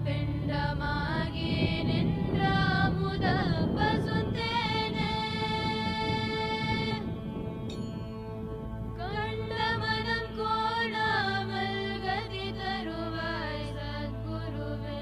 ಪಿಂಡಮಾಗಿ ನಿன்ற ಮುದ ಬಸುತ್ತೇನೆ ಕಂಡ ಮನಂ ಕೋಣಾಮಲ್ ಗತಿ ತರುವಾಯ್ ಸದ್ಗುರುವೇ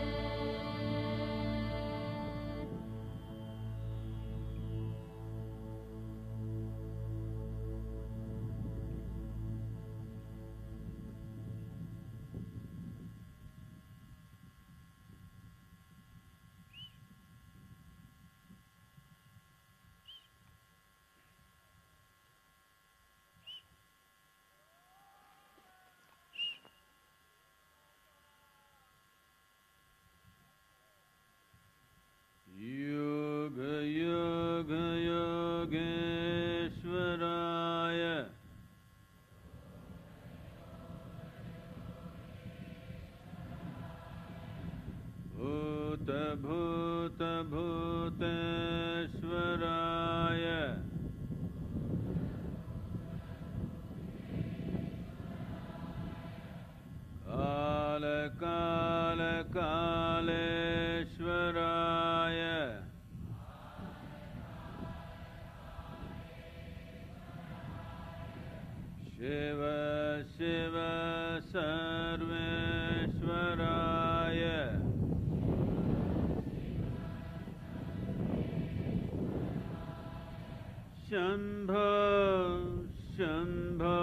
Yoga Yoga Yogeshwaraya Bhuta Bhuta Bhuteshwaraya Kala Kala Kaleshwaraya Shiva Shiva Sarveshwaraya Shambho Shambho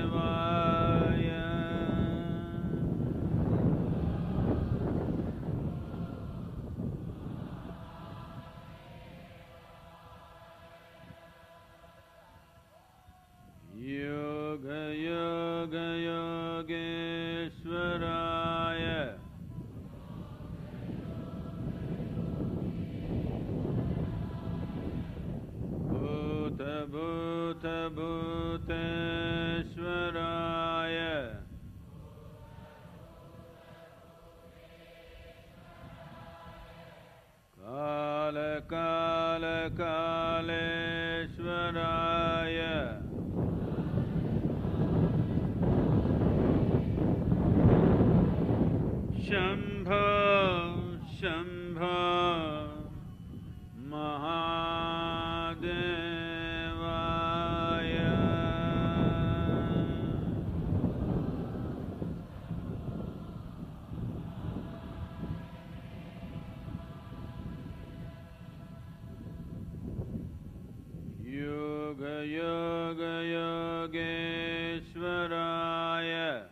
Mahadevaya Yoga Yoga Yogeshwaraya Bhuta Bhuta Bhuteshwaraya Kala Kala Kaleshwaraya Shambho Shambho Mahadevaya Yoga Yoga Yogeshwaraya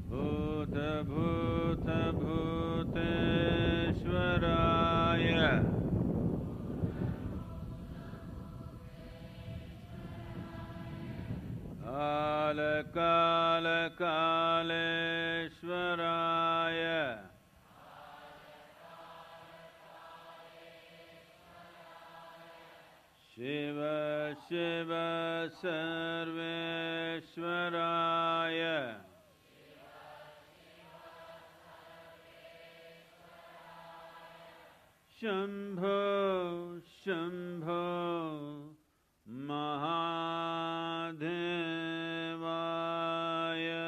Bhuta Bhuta Bhuteshwaraya Kala Kala Kaleshwaraya Shiva Shiva Sarveshwaraya Shambho Shambho Mahadevaya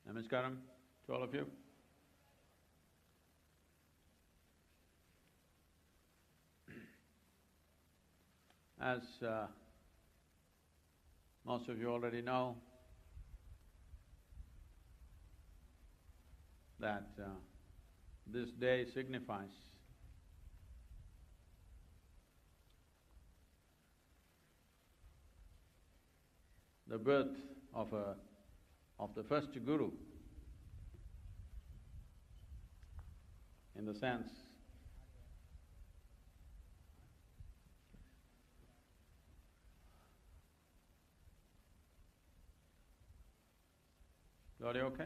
Namaskaram to all of you. As most of you already know, that this day signifies the birth of the first Guru, in the sense the audio okay?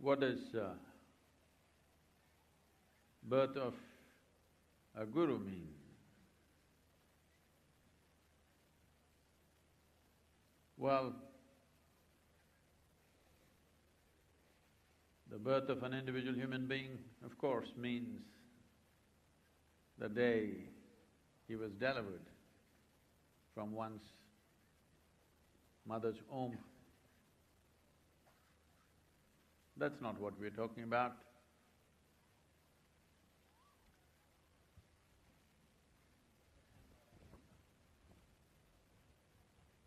What does birth of a guru mean? Well, the birth of an individual human being, of course, means the day he was delivered from one's mother's womb. That's not what we're talking about.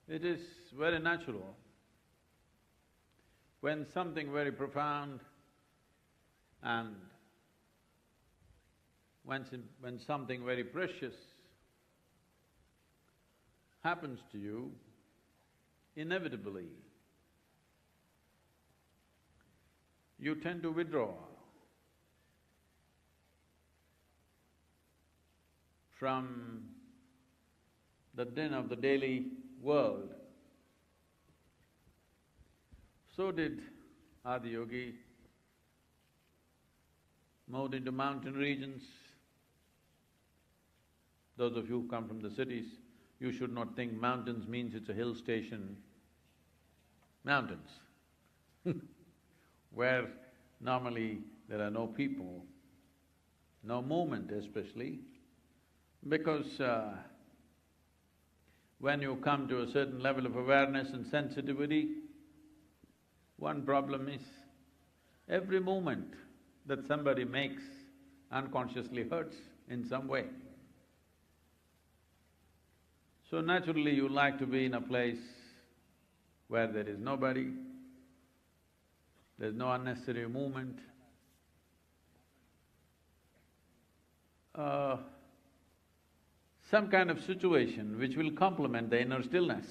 It is very natural when something very profound and when something very precious happens to you, inevitably you tend to withdraw from the din of the daily world. So did Adiyogi, moved into mountain regions. Those of you who come from the cities, you should not think mountains means it's a hill station. Mountains where normally there are no people, no movement especially, because when you come to a certain level of awareness and sensitivity, one problem is every movement that somebody makes unconsciously hurts in some way. So naturally you like to be in a place where there is nobody, there's no unnecessary movement. Some kind of situation which will complement the inner stillness.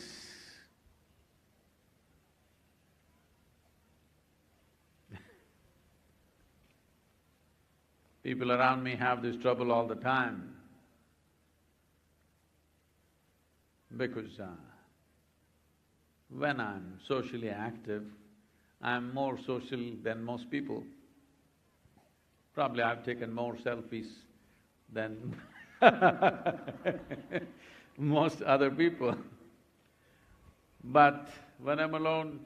People around me have this trouble all the time because when I'm socially active, I'm more social than most people. Probably I've taken more selfies than most other people. But when I'm alone,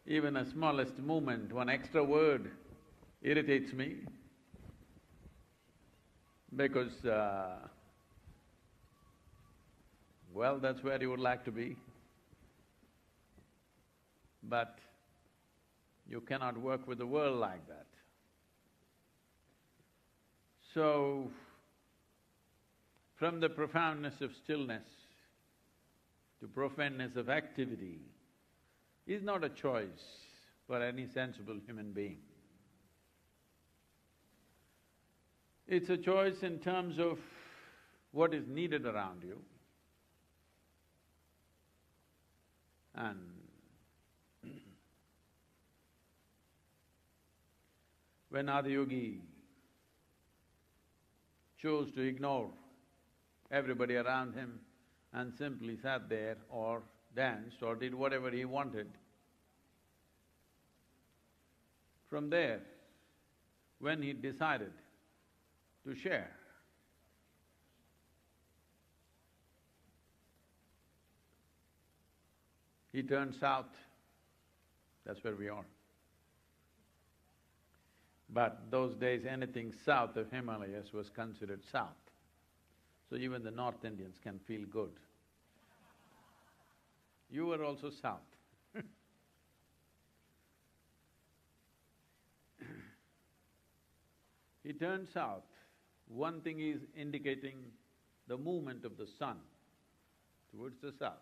even a smallest movement, one extra word irritates me because, well, that's where you would like to be. But you cannot work with the world like that. So, from the profoundness of stillness to profoundness of activity is not a choice for any sensible human being. It's a choice in terms of what is needed around you. And when Adiyogi chose to ignore everybody around him and simply sat there or danced or did whatever he wanted, from there, when he decided to share, he turned south. That's where we are. But those days, anything south of Himalayas was considered south. So even the North Indians can feel good. You were also south. He turned south. One thing is indicating the movement of the sun towards the south.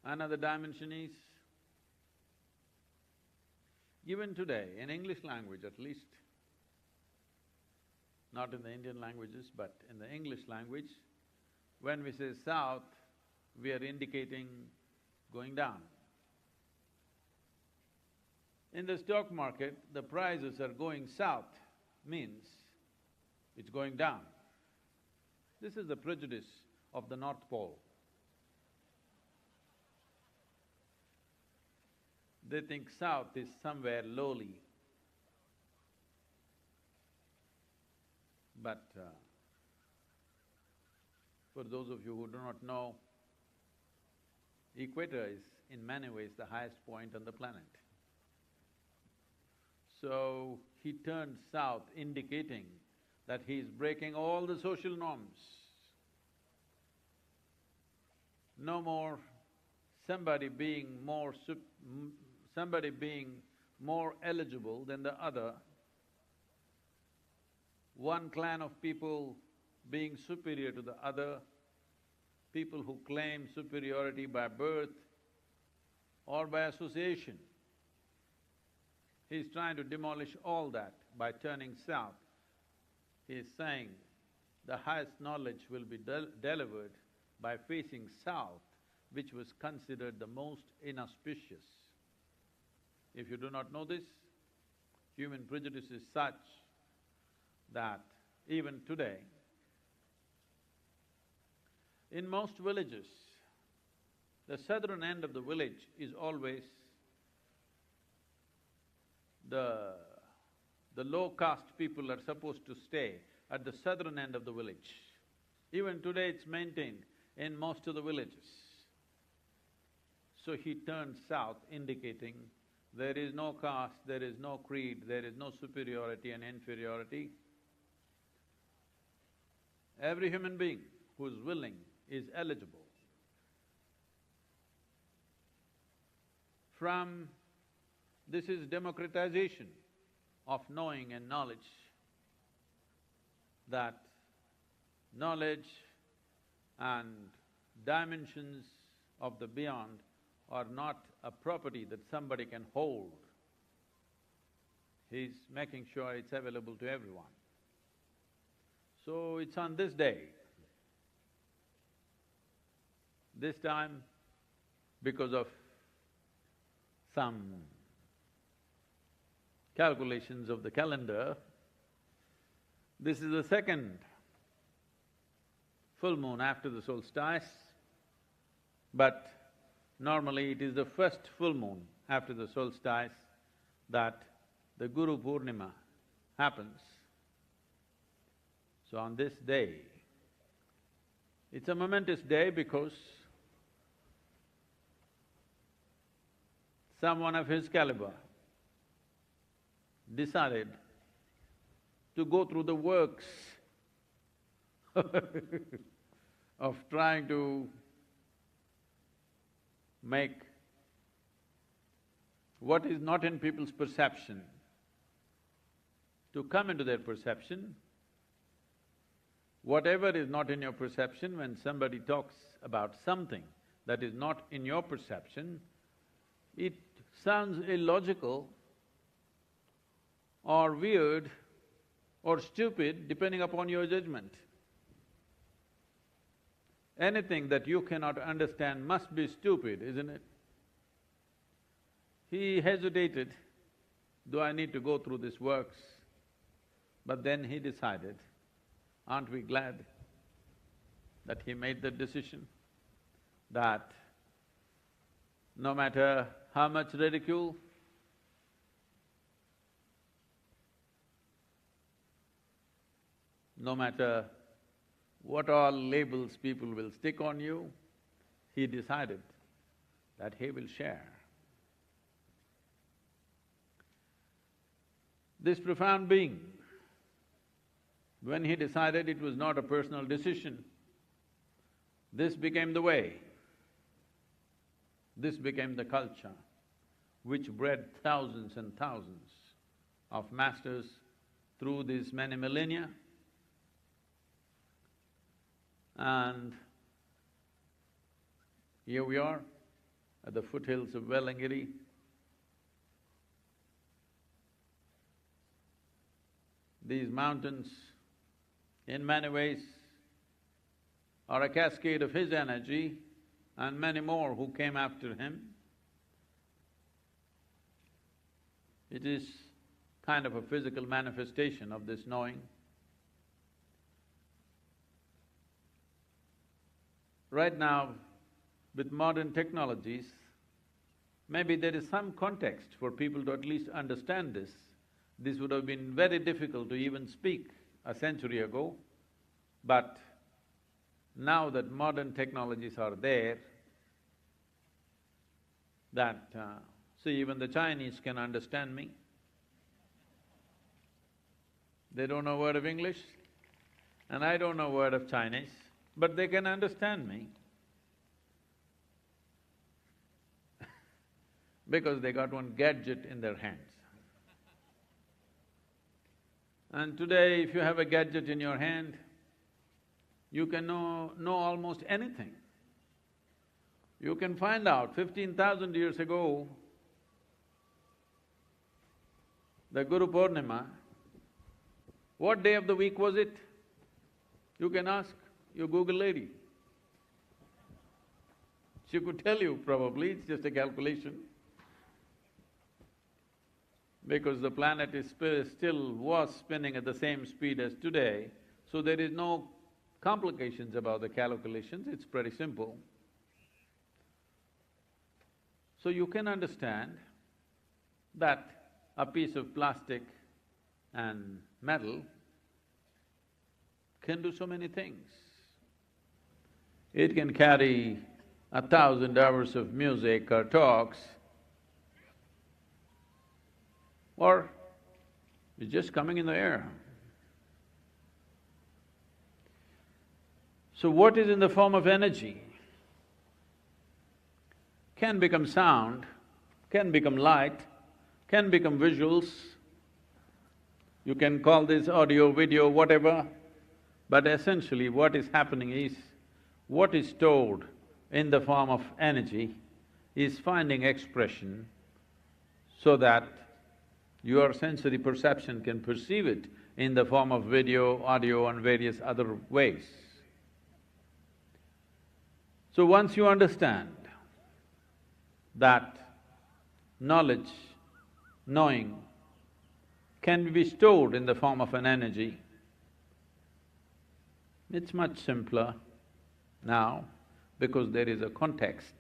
Another dimension is given today, in English language at least, not in the Indian languages, but in the English language, when we say south, we are indicating going down. In the stock market, the prices are going south, means it's going down. This is the prejudice of the North Pole. They think south is somewhere lowly. But for those of you who do not know, equator is in many ways the highest point on the planet. So he turned south, indicating that he is breaking all the social norms. No more somebody being more eligible than the other, one clan of people being superior to the other, people who claim superiority by birth or by association. He's trying to demolish all that by turning south. He's saying the highest knowledge will be delivered by facing south, which was considered the most inauspicious. If you do not know this, human prejudice is such that even today, in most villages, the southern end of the village is always the low-caste people are supposed to stay at the southern end of the village. Even today it's maintained in most of the villages. So he turned south, indicating there is no caste, there is no creed, there is no superiority and inferiority. Every human being who is willing is eligible. This is democratization of knowing and knowledge, that knowledge and dimensions of the beyond are not a property that somebody can hold. He's making sure it's available to everyone. So it's on this day. This time, because of some calculations of the calendar, this is the second full moon after the solstice, but normally it is the first full moon after the solstice that the Guru Purnima happens. So on this day, it's a momentous day because someone of his caliber decided to go through the works of trying to make what is not in people's perception to come into their perception. Whatever is not in your perception, when somebody talks about something that is not in your perception, it sounds illogical or weird or stupid depending upon your judgment. Anything that you cannot understand must be stupid, isn't it? He hesitated, do I need to go through these works? But then he decided, aren't we glad that he made that decision? That no matter how much ridicule, no matter what all labels people will stick on you, he decided that he will share. This profound being, when he decided it was not a personal decision, this became the way. This became the culture which bred thousands and thousands of masters through these many millennia. And here we are at the foothills of Velangiri. These mountains, in many ways, are a cascade of his energy and many more who came after him. It is kind of a physical manifestation of this knowing. Right now, with modern technologies, Maybe there is some context for people to at least understand this. This would have been very difficult to even speak a century ago, but now that modern technologies are there, that… see, even the Chinese can understand me. They don't know a word of English, and I don't know a word of Chinese, but they can understand me. Because they got one gadget in their hands. And today, if you have a gadget in your hand, you can know almost anything. You can find out 15,000 years ago, the Guru Purnima, what day of the week was it? You can ask your Google lady. She could tell you probably, it's just a calculation. Because the planet is still was spinning at the same speed as today, so there is no complications about the calculations, it's pretty simple. So you can understand that a piece of plastic and metal can do so many things. It can carry 1,000 hours of music or talks, or it's just coming in the air. So what is in the form of energy can become sound, can become light, can become visuals. You can call this audio, video, whatever, but essentially what is happening is, what is stored in the form of energy is finding expression so that your sensory perception can perceive it in the form of video, audio and various other ways. So once you understand that knowledge, knowing can be stored in the form of an energy, it's much simpler now because there is a context.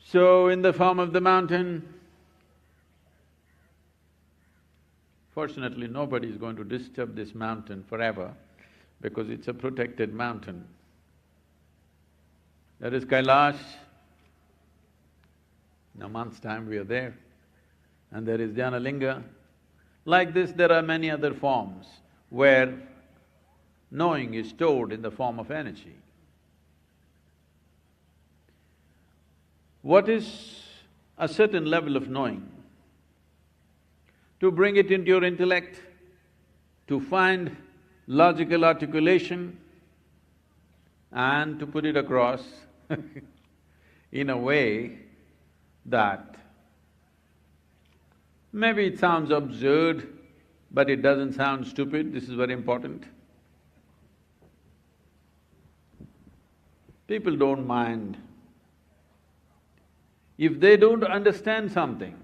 So in the form of the mountain, fortunately nobody is going to disturb this mountain forever because it's a protected mountain. That is Kailash. In a month's time we are there. And there is Dhyanalinga. Like this, there are many other forms where knowing is stored in the form of energy. What is a certain level of knowing? To bring it into your intellect, to find logical articulation and to put it across in a way that maybe it sounds absurd, but it doesn't sound stupid, this is very important. People don't mind. If they don't understand something,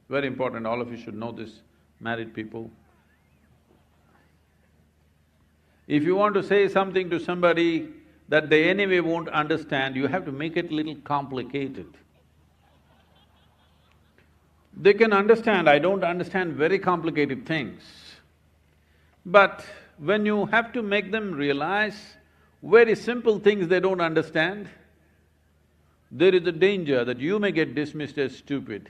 very important, all of you should know this, married people. If you want to say something to somebody that they anyway won't understand, you have to make it a little complicated. They can understand, I don't understand very complicated things. But when you have to make them realize very simple things they don't understand, there is a danger that you may get dismissed as stupid.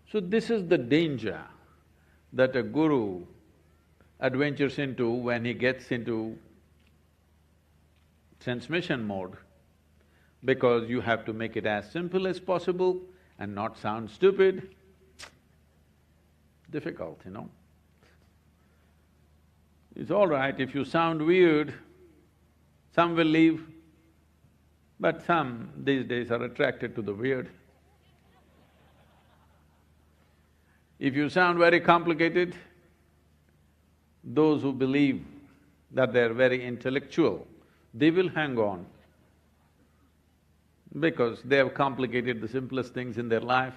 So this is the danger that a guru adventures into when he gets into transmission mode, because you have to make it as simple as possible and not sound stupid. Difficult, you know. It's all right if you sound weird, some will leave, but some these days are attracted to the weird. If you sound very complicated, those who believe that they're very intellectual, they will hang on because they have complicated the simplest things in their life.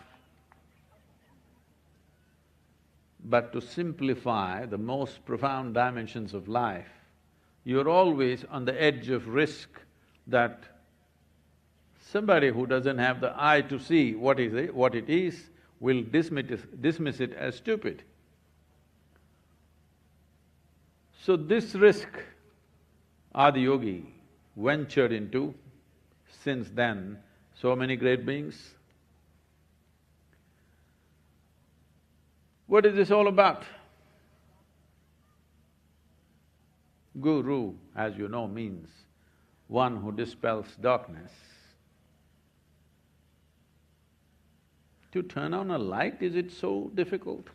But to simplify the most profound dimensions of life, you're always on the edge of risk that Somebody who doesn't have the eye to see what it is will dismiss it as stupid. So this risk Adiyogi ventured into. Since then, so many great beings. What is this all about? Guru, as you know, means one who dispels darkness. To turn on a light, is it so difficult?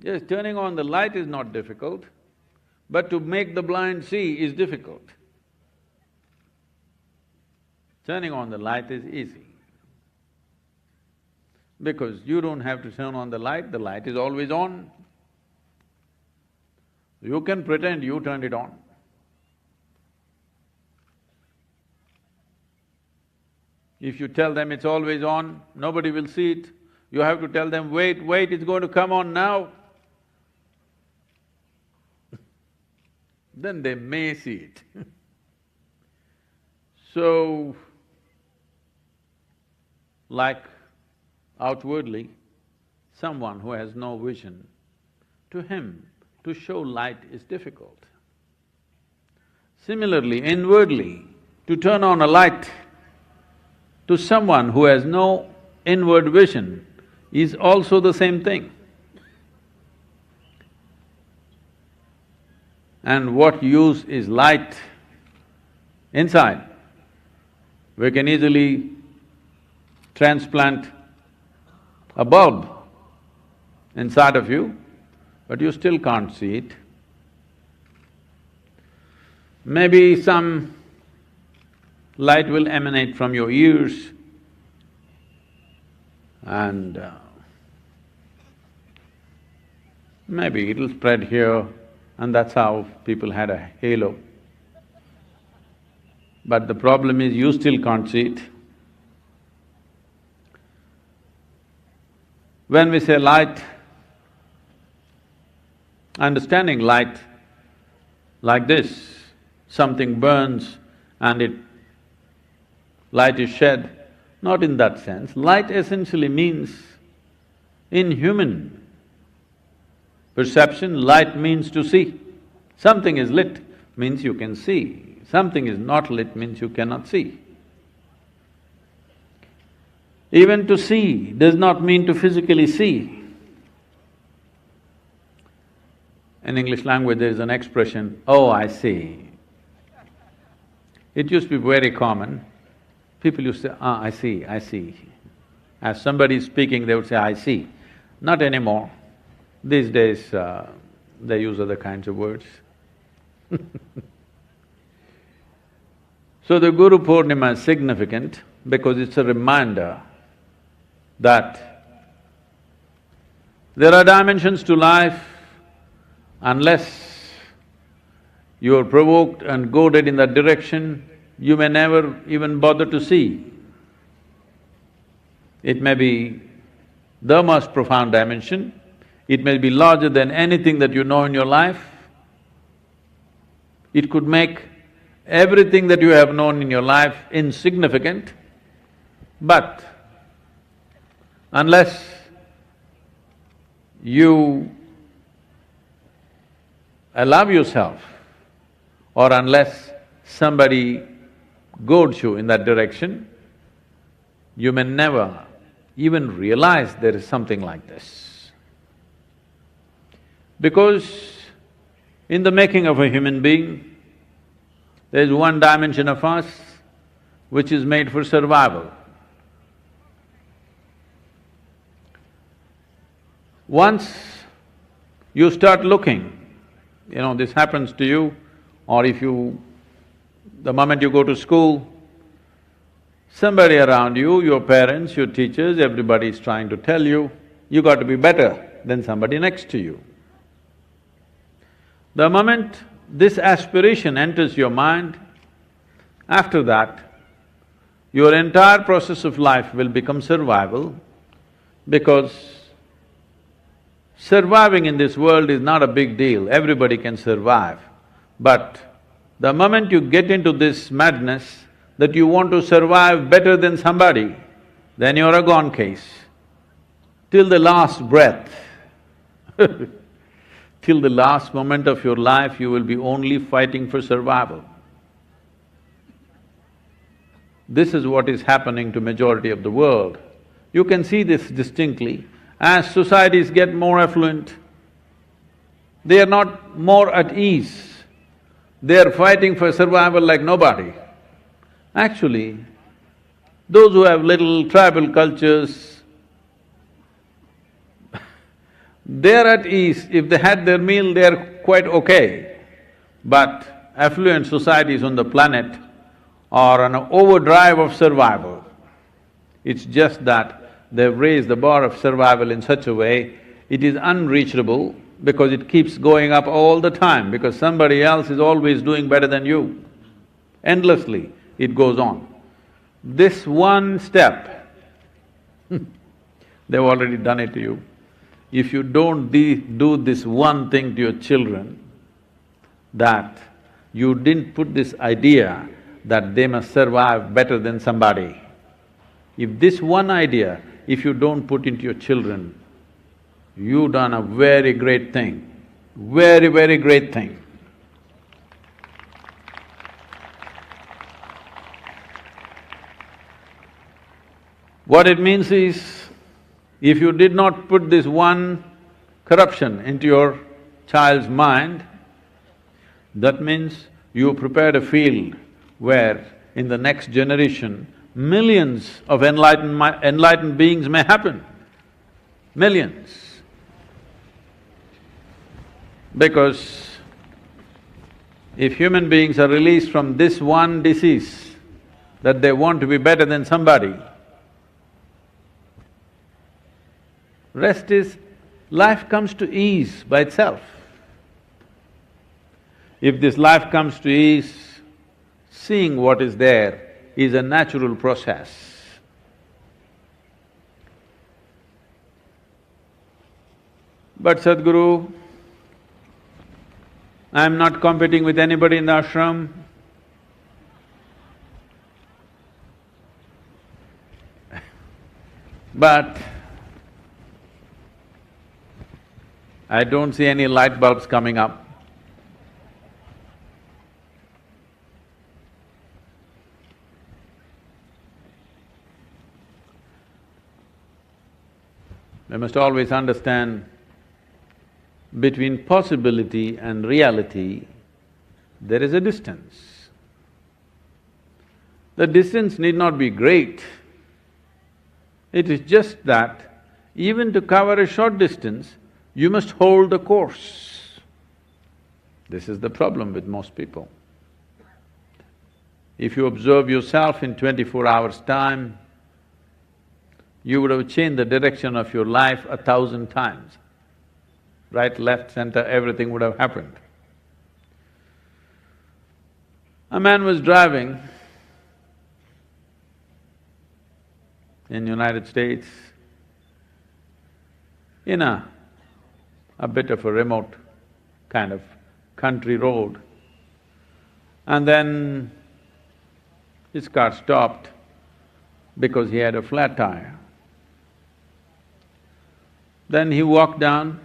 Yes, turning on the light is not difficult, but to make the blind see is difficult. Turning on the light is easy. Because you don't have to turn on the light is always on. You can pretend you turned it on. If you tell them it's always on, nobody will see it. You have to tell them, wait, it's going to come on now. Then they may see it. So, like outwardly, someone who has no vision, to him, to show light is difficult. Similarly, inwardly, to turn on a light to someone who has no inward vision is also the same thing. And what use is light inside? We can easily transplant a bulb inside of you, but you still can't see it. Maybe some light will emanate from your ears and maybe it'll spread here, and that's how people had a halo. But the problem is you still can't see it. When we say light, understanding light like this, something burns and light is shed, not in that sense. Light essentially means, in human perception, light means to see. Something is lit means you can see, something is not lit means you cannot see. Even to see does not mean to physically see. In English language there is an expression, oh, I see. It used to be very common. People used to say, I see, I see. As somebody is speaking, they would say, I see. Not anymore. These days, they use other kinds of words. So the Guru Purnima is significant because it's a reminder that there are dimensions to life. Unless you are provoked and goaded in that direction, you may never even bother to see. It may be the most profound dimension, it may be larger than anything that you know in your life. It could make everything that you have known in your life insignificant, but unless you allow yourself, or unless somebody goads you in that direction, you may never even realize there is something like this. Because in the making of a human being, there is one dimension of us which is made for survival. Once you start looking, this happens to you, or if the moment you go to school, somebody around you, your parents, your teachers, everybody is trying to tell you, you got to be better than somebody next to you. The moment this aspiration enters your mind, after that, your entire process of life will become survival, because surviving in this world is not a big deal, everybody can survive. But The moment you get into this madness that you want to survive better than somebody, then you're a gone case. Till the last breath, till the last moment of your life, you will be only fighting for survival. This is what is happening to majority of the world. You can see this distinctly. As societies get more affluent, they are not more at ease. They are fighting for survival like nobody. Actually, those who have little tribal cultures, they're at ease. If they had their meal, they're quite okay. But affluent societies on the planet are on an overdrive of survival. It's just that they've raised the bar of survival in such a way, it is unreachable because it keeps going up all the time, because somebody else is always doing better than you. Endlessly, it goes on. This one step, they've already done it to you. If you don't do this one thing to your children, that you didn't put this idea that they must survive better than somebody. If this one idea, if you don't put into your children, you've done a very great thing, very, very great thing. What it means is, if you did not put this one corruption into your child's mind, that means you prepared a field where in the next generation, millions of enlightened beings may happen, millions. Because if human beings are released from this one disease, that they want to be better than somebody, rest is, life comes to ease by itself. If this life comes to ease, seeing what is there is a natural process. But Sadhguru, I'm not competing with anybody in the ashram. But I don't see any light bulbs coming up. We must always understand, between possibility and reality, there is a distance. The distance need not be great. It is just that even to cover a short distance, you must hold the course. This is the problem with most people. If you observe yourself in 24 hours' time, you would have changed the direction of your life 1,000 times. Right, left, center, everything would have happened. A man was driving in United States in a bit of a remote kind of country road, and then his car stopped because he had a flat tire. Then he walked down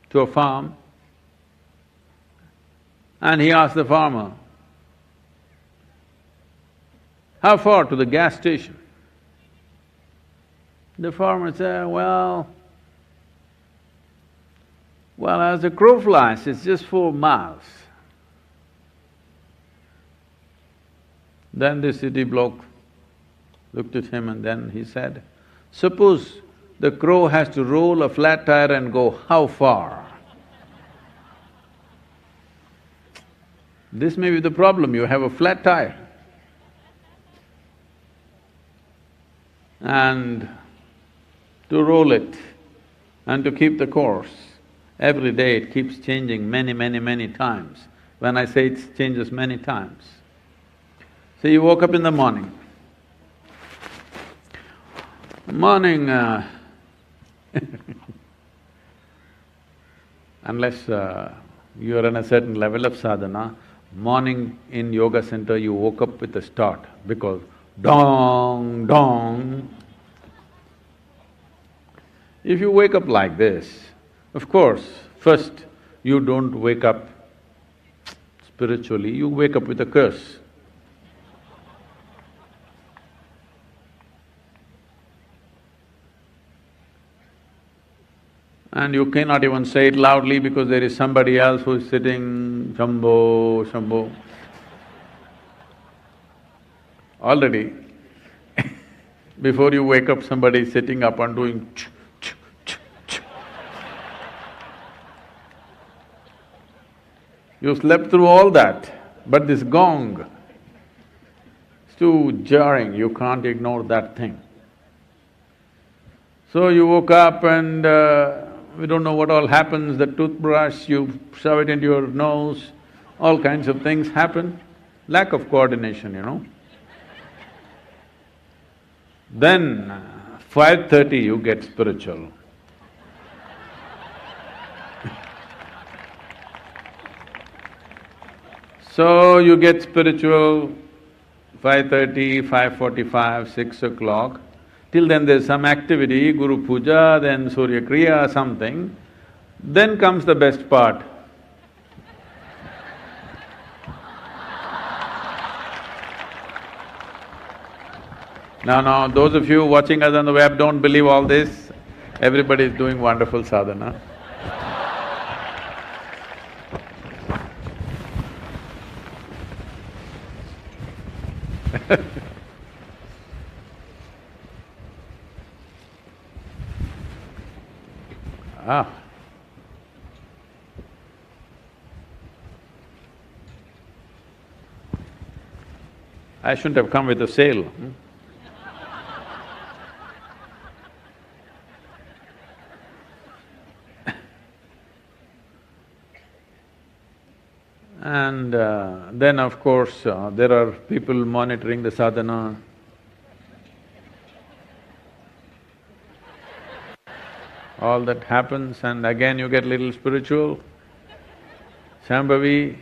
to a farm and he asked the farmer, "How far to the gas station?" The farmer said, well, as the crow flies, it's just 4 miles. Then the city bloke looked at him and then he said, "Suppose the crow has to roll a flat tire and go how far?" This may be the problem, you have a flat tire. And to roll it and to keep the course, every day it keeps changing many times. When I say it changes many times. So you woke up in the morning. Unless you're on a certain level of sadhana, Morning in yoga center, you woke up with a start because dong, dong. If you wake up like this, of course, first you don't wake up spiritually, you wake up with a curse. And you cannot even say it loudly because there is somebody else who is sitting, Shambho, Shambho. Already, before you wake up, somebody is sitting up and doing ch, ch, ch, ch. You slept through all that, but this gong, it's too jarring, you can't ignore that thing. So you woke up and we don't know what all happens, the toothbrush, you shove it into your nose, all kinds of things happen, lack of coordination, you know. Then 5:30 you get spiritual. So you get spiritual 5:30, 5:45, 6 o'clock. Till then there's some activity, Guru Puja, then Surya Kriya, something. Then comes the best part. Now, those of you watching us on the web, don't believe all this. Everybody is doing wonderful sadhana. Ah. I shouldn't have come with a sail. And then of course, there are people monitoring the sadhana. All that happens and again you get little spiritual, Shambhavi.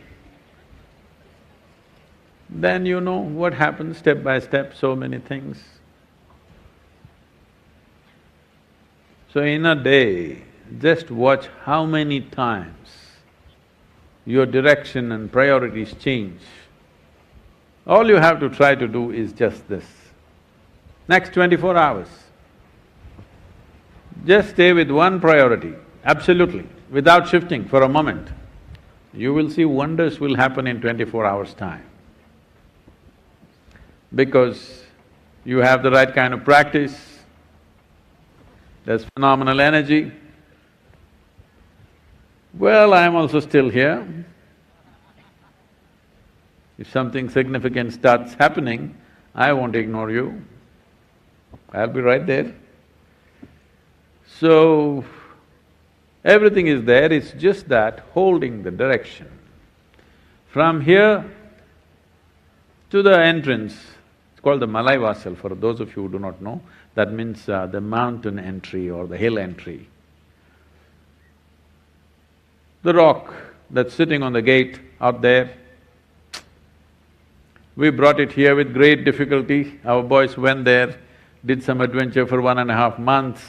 Then you know what happens step by step, so many things. So in a day, just watch how many times your direction and priorities change. All you have to try to do is just this. Next 24 hours, just stay with one priority, absolutely, without shifting for a moment. You will see wonders will happen in 24 hours' time. Because you have the right kind of practice, there's phenomenal energy. Well, I'm also still here. If something significant starts happening, I won't ignore you. I'll be right there. So, everything is there, it's just that holding the direction. From here to the entrance, it's called the Malai Vasal, for those of you who do not know, that means the mountain entry or the hill entry. The rock that's sitting on the gate out there, we brought it here with great difficulty. Our boys went there, did some adventure for 1.5 months,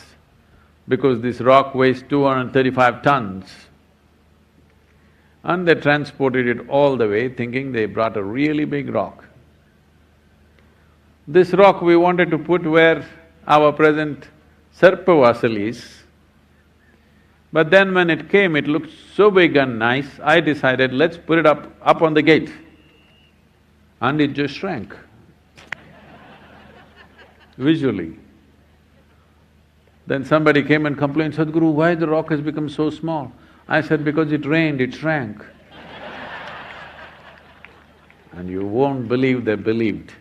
because this rock weighs 235 tons. And they transported it all the way, thinking they brought a really big rock. This rock we wanted to put where our present Sarpa Vasal is. But then when it came, it looked so big and nice, I decided, let's put it up on the gate. And it just shrank visually. Then somebody came and complained, Sadhguru, why the rock has become so small? I said, because it rained, it shrank. And you won't believe they believed.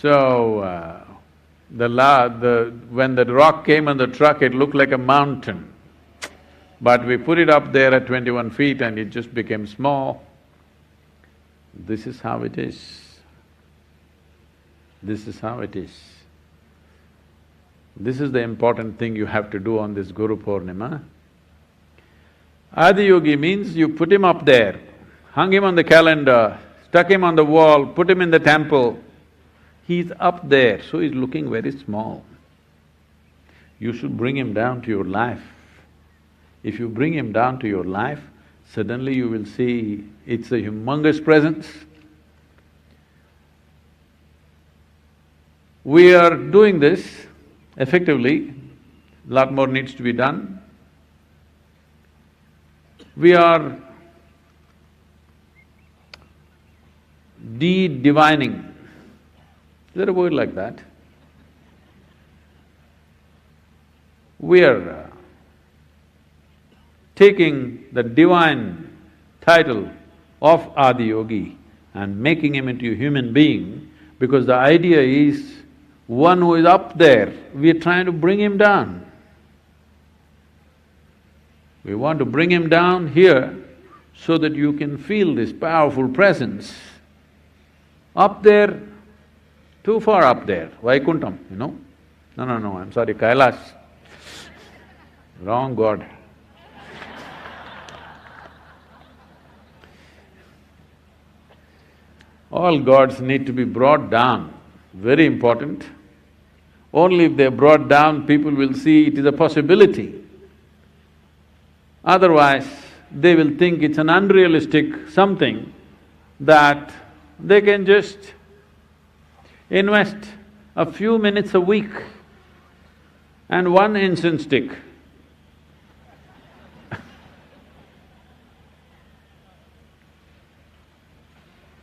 So, when the rock came on the truck, it looked like a mountain. But we put it up there at 21 feet and it just became small. This is how it is. This is how it is. This is the important thing you have to do on this Guru Purnima. Adiyogi means you put him up there, hung him on the calendar, stuck him on the wall, put him in the temple. He's up there, so he's looking very small. You should bring him down to your life. If you bring him down to your life, suddenly you will see it's a humongous presence. We are doing this effectively, a lot more needs to be done. We are de-divining. Is there a word like that? We are taking the divine title of Adiyogi and making him into a human being, because the idea is one who is up there, we are trying to bring him down. We want to bring him down here so that you can feel this powerful presence. Up there, too far up there, Vaikuntham, you know? No, I'm sorry, Kailash. Wrong god. All gods need to be brought down, very important. Only if they're brought down, people will see it is a possibility. Otherwise, they will think it's an unrealistic something that they can just invest a few minutes a week and one incense stick.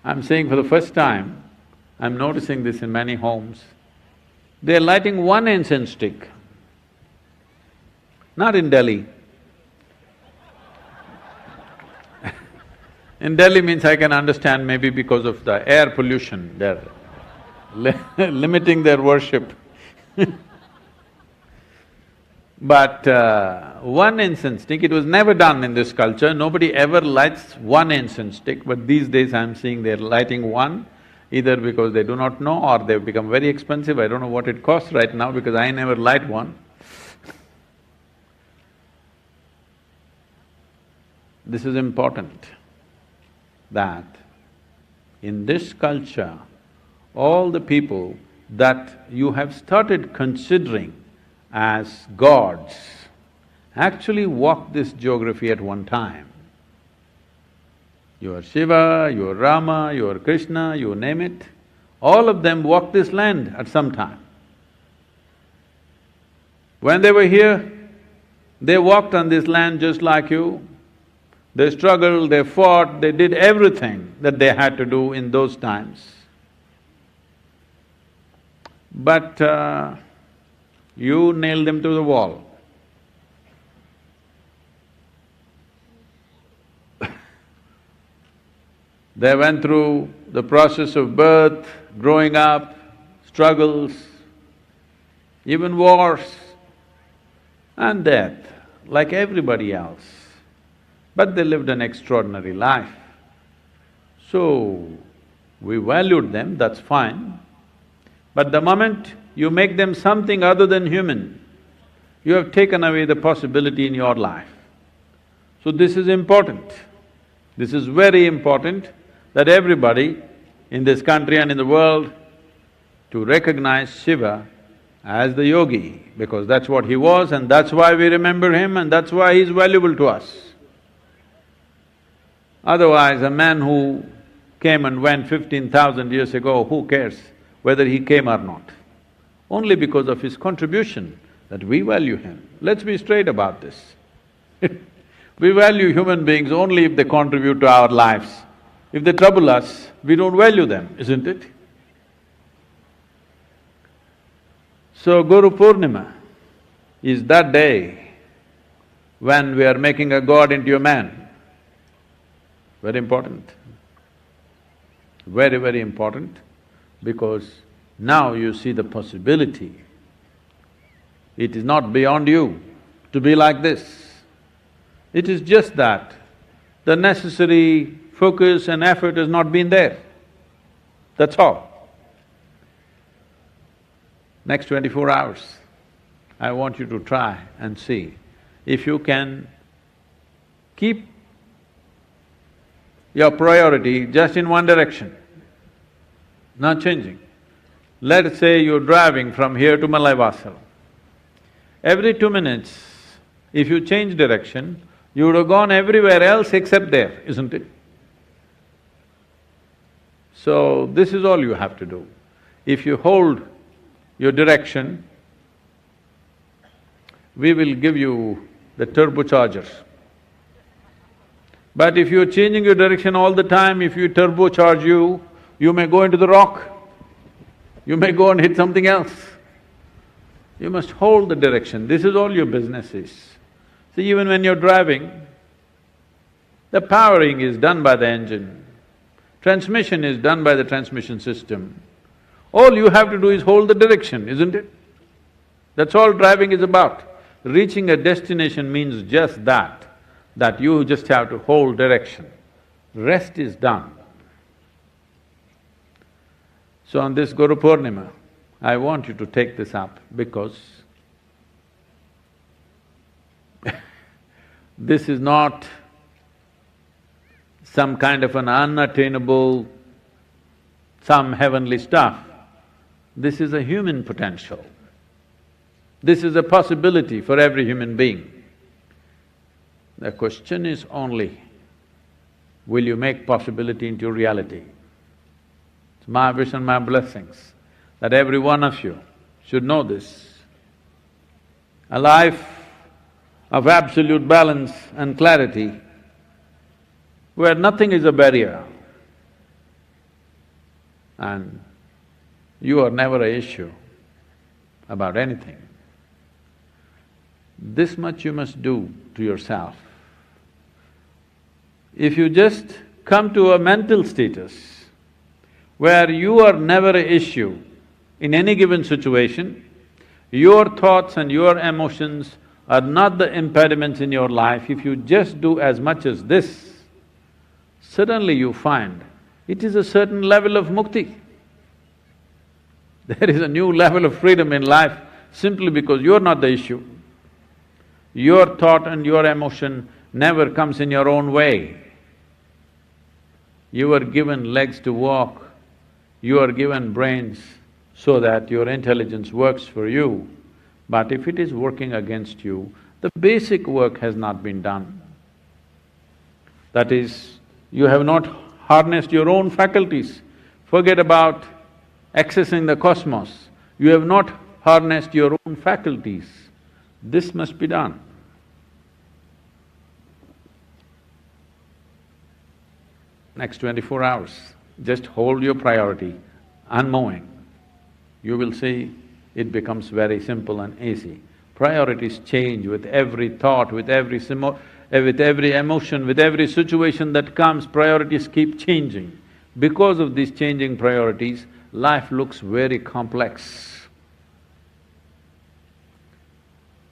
I'm saying for the first time, I'm noticing this in many homes, they're lighting one incense stick. Not in Delhi. In Delhi means I can understand, maybe because of the air pollution, they're limiting their worship. But one incense stick, it was never done in this culture, nobody ever lights one incense stick, but these days I'm seeing they're lighting one, either because they do not know or they've become very expensive, I don't know what it costs right now because I never light one. This is important, that in this culture, all the people that you have started considering as gods actually walk this geography at one time. You are Shiva, you are Rama, you are Krishna, you name it, all of them walked this land at some time. When they were here, they walked on this land just like you. They struggled, they fought, they did everything that they had to do in those times. But you nailed them to the wall. They went through the process of birth, growing up, struggles, even wars and death, like everybody else. But they lived an extraordinary life. So, we valued them, that's fine. But the moment you make them something other than human, you have taken away the possibility in your life. So this is important. This is very important that everybody in this country and in the world to recognize Shiva as the yogi, because that's what he was and that's why we remember him and that's why he's valuable to us. Otherwise, a man who came and went 15,000 years ago, who cares whether he came or not? Only because of his contribution that we value him. Let's be straight about this. We value human beings only if they contribute to our lives. If they trouble us, we don't value them, isn't it? So Guru Purnima is that day when we are making a god into a man. Very important. Very, very important, because now you see the possibility. It is not beyond you to be like this. It is just that the necessary focus and effort has not been there. That's all. Next 24 hours, I want you to try and see if you can keep your priority just in one direction, not changing. Let's say you're driving from here to Malaivasal. Every 2 minutes, if you change direction, you would have gone everywhere else except there, isn't it? So, this is all you have to do. If you hold your direction, we will give you the turbochargers. But if you're changing your direction all the time, if you turbocharge you may go into the rock, you may go and hit something else. You must hold the direction, this is all your business is. See, even when you're driving, the powering is done by the engine, transmission is done by the transmission system. All you have to do is hold the direction, isn't it? That's all driving is about. Reaching a destination means just that you just have to hold direction. Rest is done. So on this Guru Purnima, I want you to take this up because this is not some kind of an unattainable, some heavenly stuff. This is a human potential. This is a possibility for every human being. The question is only, will you make possibility into reality? It's my wish and my blessings that every one of you should know this. A life of absolute balance and clarity, where nothing is a barrier and you are never an issue about anything. This much you must do to yourself. If you just come to a mental status where you are never an issue in any given situation, your thoughts and your emotions are not the impediments in your life. If you just do as much as this, suddenly you find it is a certain level of mukti. There is a new level of freedom in life simply because you're not the issue. Your thought and your emotion never comes in your own way. You are given legs to walk, you are given brains so that your intelligence works for you. But if it is working against you, the basic work has not been done. That is, you have not harnessed your own faculties. Forget about accessing the cosmos, you have not harnessed your own faculties. This must be done. Next 24 hours, just hold your priority, unmoving. You will see it becomes very simple and easy. Priorities change with every thought, with every emotion, with every situation that comes, priorities keep changing. Because of these changing priorities, life looks very complex.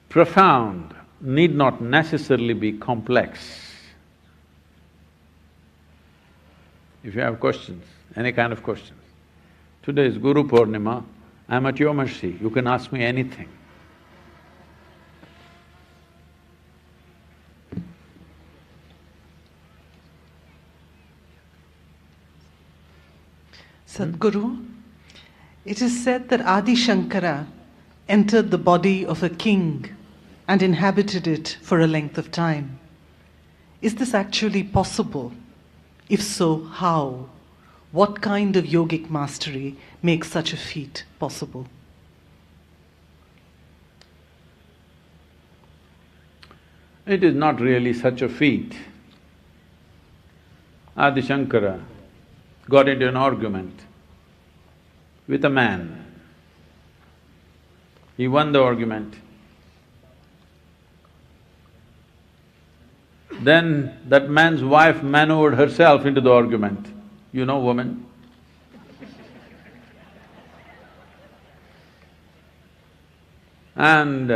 Profound need not necessarily be complex. If you have questions, any kind of questions. Today is Guru Purnima, I'm at your mercy, you can ask me anything. Sadhguru, it is said that Adi Shankara entered the body of a king and inhabited it for a length of time. Is this actually possible? If so, how? What kind of yogic mastery makes such a feat possible? It is not really such a feat. Adi Shankara got into an argument with a man. He won the argument. Then that man's wife maneuvered herself into the argument. You know woman. And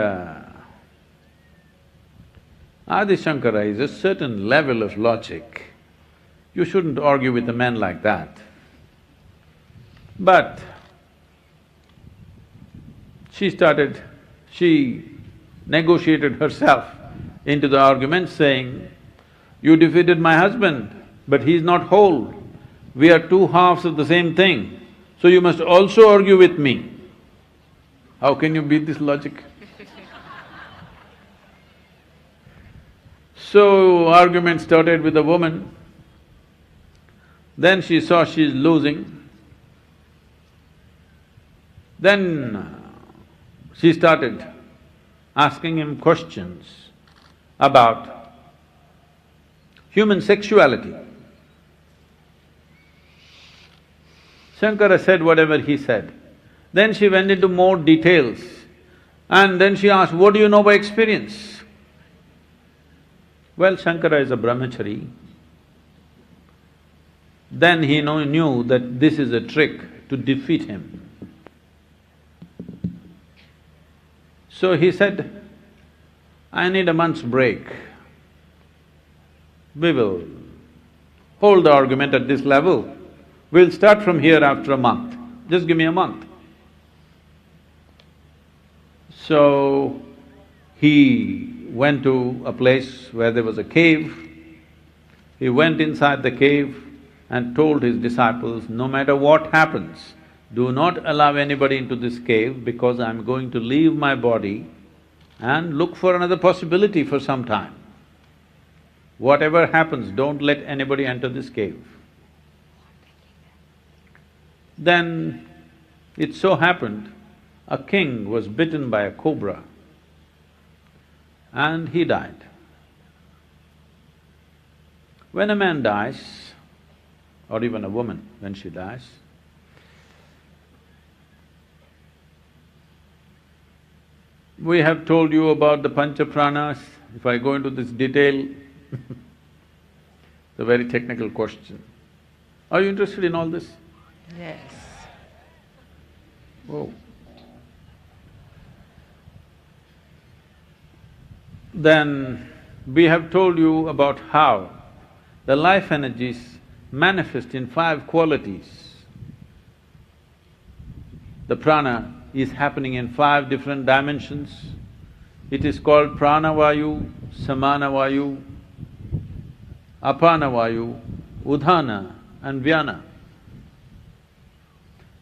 Adi Shankara is a certain level of logic. You shouldn't argue with a man like that. But she started She negotiated herself into the argument saying, "You defeated my husband, but he's not whole. We are two halves of the same thing, so you must also argue with me." How can you beat this logic? So, argument started with the woman. Then she saw she's losing. Then she started asking him questions about human sexuality. Shankara said whatever he said. Then she went into more details and then she asked, "What do you know by experience?" Well, Shankara is a brahmachari. Then he knew that this is a trick to defeat him. So he said, "I need a month's break. We will hold the argument at this level. We'll start from here after a month. Just give me a month." So, he went to a place where there was a cave. He went inside the cave and told his disciples, "No matter what happens, do not allow anybody into this cave because I'm going to leave my body and look for another possibility for some time. Whatever happens, don't let anybody enter this cave." Then it so happened, a king was bitten by a cobra and he died. When a man dies, or even a woman when she dies, we have told you about the pancha pranas. If I go into this detail, it's a very technical question. Are you interested in all this? Yes. Oh. Then we have told you about how the life energies manifest in 5 qualities. The prana is happening in 5 different dimensions. It is called pranavayu, samanavayu, apanavayu, udhana and vyana.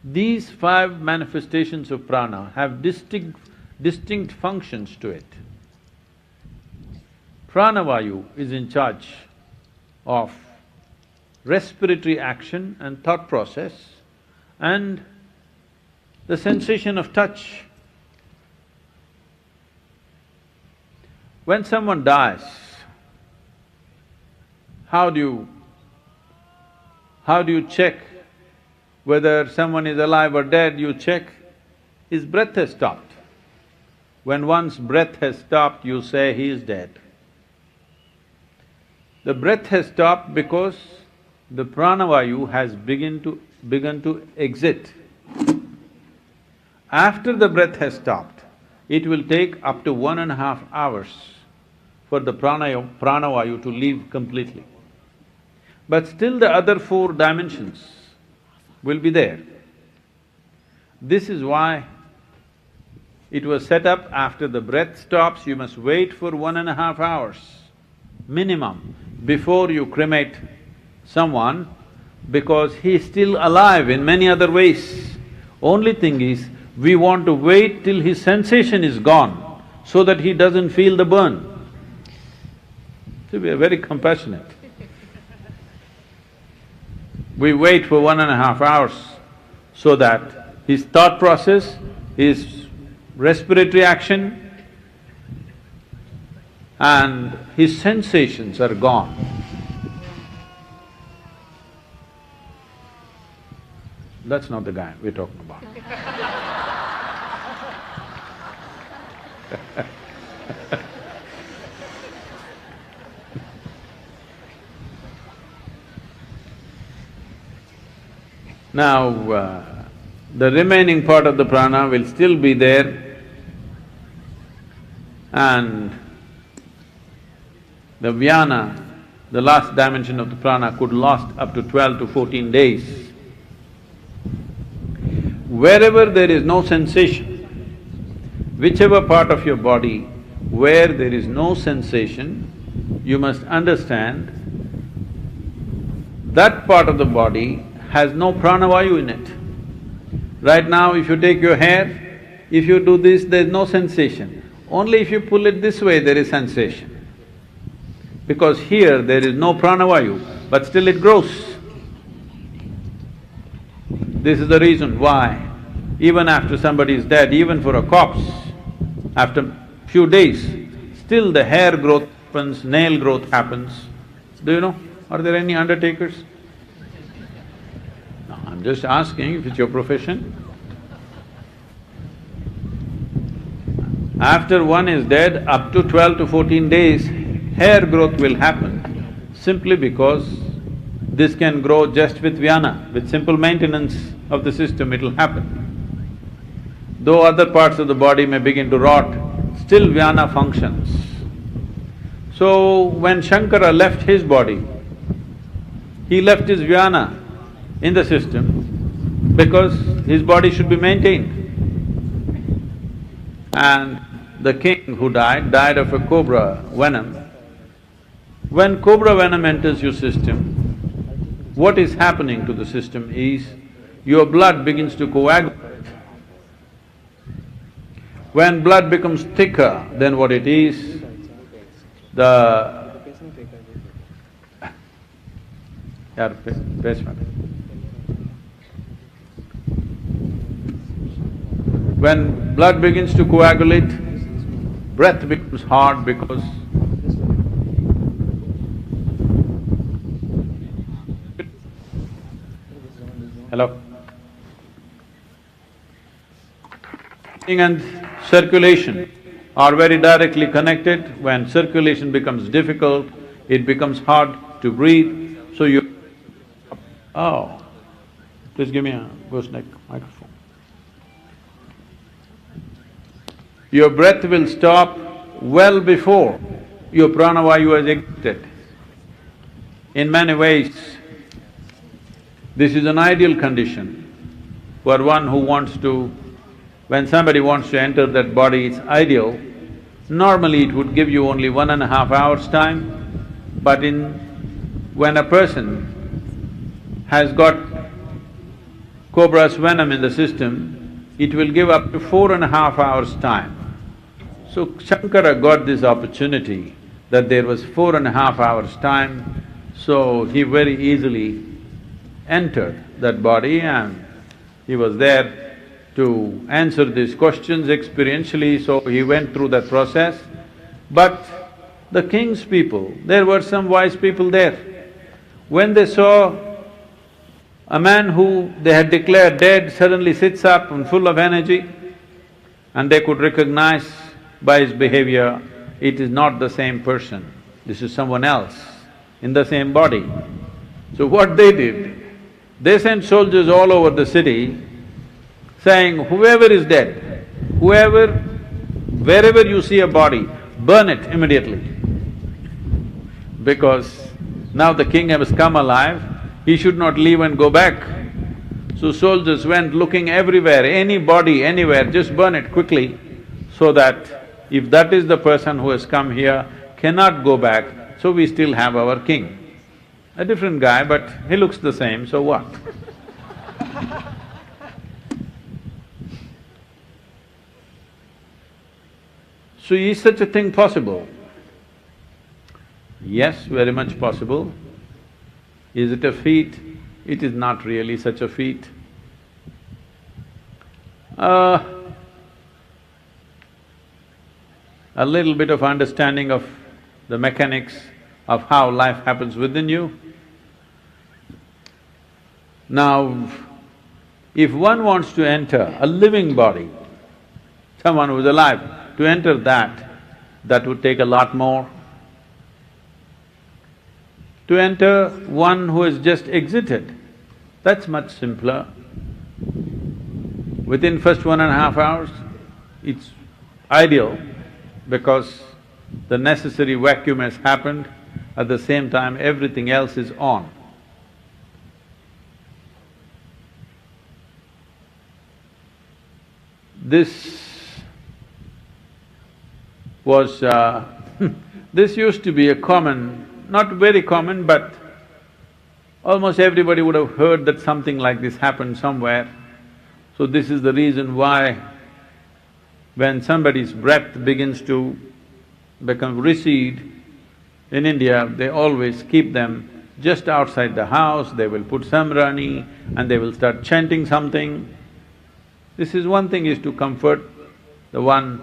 These 5 manifestations of prana have distinct functions to it. Pranavayu is in charge of respiratory action and thought process and the sensation of touch. When someone dies, how do you check whether someone is alive or dead? You check his breath has stopped. When one's breath has stopped, you say he is dead. The breath has stopped because the pranavayu has begun to exit. After the breath has stopped, it will take up to 1.5 hours for the pranavayu to leave completely. But still the other 4 dimensions will be there. This is why it was set up after the breath stops, you must wait for 1.5 hours minimum before you cremate someone because he is still alive in many other ways. Only thing is, we want to wait till his sensation is gone so that he doesn't feel the burn. So we are very compassionate. We wait for 1.5 hours so that his thought process, his respiratory action and his sensations are gone. That's not the guy we're talking about. Now, the remaining part of the prana will still be there and the vyana, the last dimension of the prana, could last up to 12 to 14 days. Wherever there is no sensation, whichever part of your body where there is no sensation, you must understand that part of the body has no pranavayu in it. Right now, if you take your hair, if you do this, there's no sensation. Only if you pull it this way, there is sensation. Because here there is no pranavayu, but still it grows. This is the reason why even after somebody is dead, even for a corpse, after few days, still the hair growth happens, nail growth happens. Do you know? Are there any undertakers? No, I'm just asking if it's your profession. After one is dead, up to 12 to 14 days, hair growth will happen, simply because this can grow just with vyana, with simple maintenance of the system it'll happen. Though other parts of the body may begin to rot, still vyana functions. So when Shankara left his body, he left his vyana in the system because his body should be maintained. And the king who died of a cobra venom. When cobra venom enters your system, what is happening to the system is your blood begins to coagulate. When blood becomes thicker than what it is, when blood begins to coagulate, breath becomes hard because hello? And circulation are very directly connected. When circulation becomes difficult, it becomes hard to breathe, so you… Oh, please give me a ghost neck microphone. Your breath will stop well before your pranavayu has exited. In many ways, this is an ideal condition for one who wants to… When somebody wants to enter that body, it's ideal. Normally it would give you only 1.5 hours time, but when a person has got cobra's venom in the system, it will give up to 4.5 hours time. So Shankara got this opportunity that there was 4.5 hours time, so he very easily entered that body and he was there to answer these questions experientially, so he went through that process. But the king's people, there were some wise people there. When they saw a man who they had declared dead suddenly sits up and full of energy, and they could recognize by his behavior, it is not the same person, this is someone else in the same body. So what they did, they sent soldiers all over the city saying, whoever is dead, wherever you see a body, burn it immediately. Because now the king has come alive, he should not leave and go back. So soldiers went looking everywhere, any body, anywhere, just burn it quickly, so that if that is the person who has come here, cannot go back, so we still have our king. A different guy, but he looks the same, so what? So is such a thing possible? Yes, very much possible. Is it a feat? It is not really such a feat. A little bit of understanding of the mechanics of how life happens within you. Now, if one wants to enter a living body, someone who is alive, to enter that would take a lot more. To enter one who has just exited, that's much simpler. Within first 1.5 hours, it's ideal because the necessary vacuum has happened, at the same time everything else is on. was… this used to be a common, not very common, but almost everybody would have heard that something like this happened somewhere. So this is the reason why when somebody's breath begins to recede, in India, they always keep them just outside the house, they will put samrani and they will start chanting something. This is one thing, is to comfort the one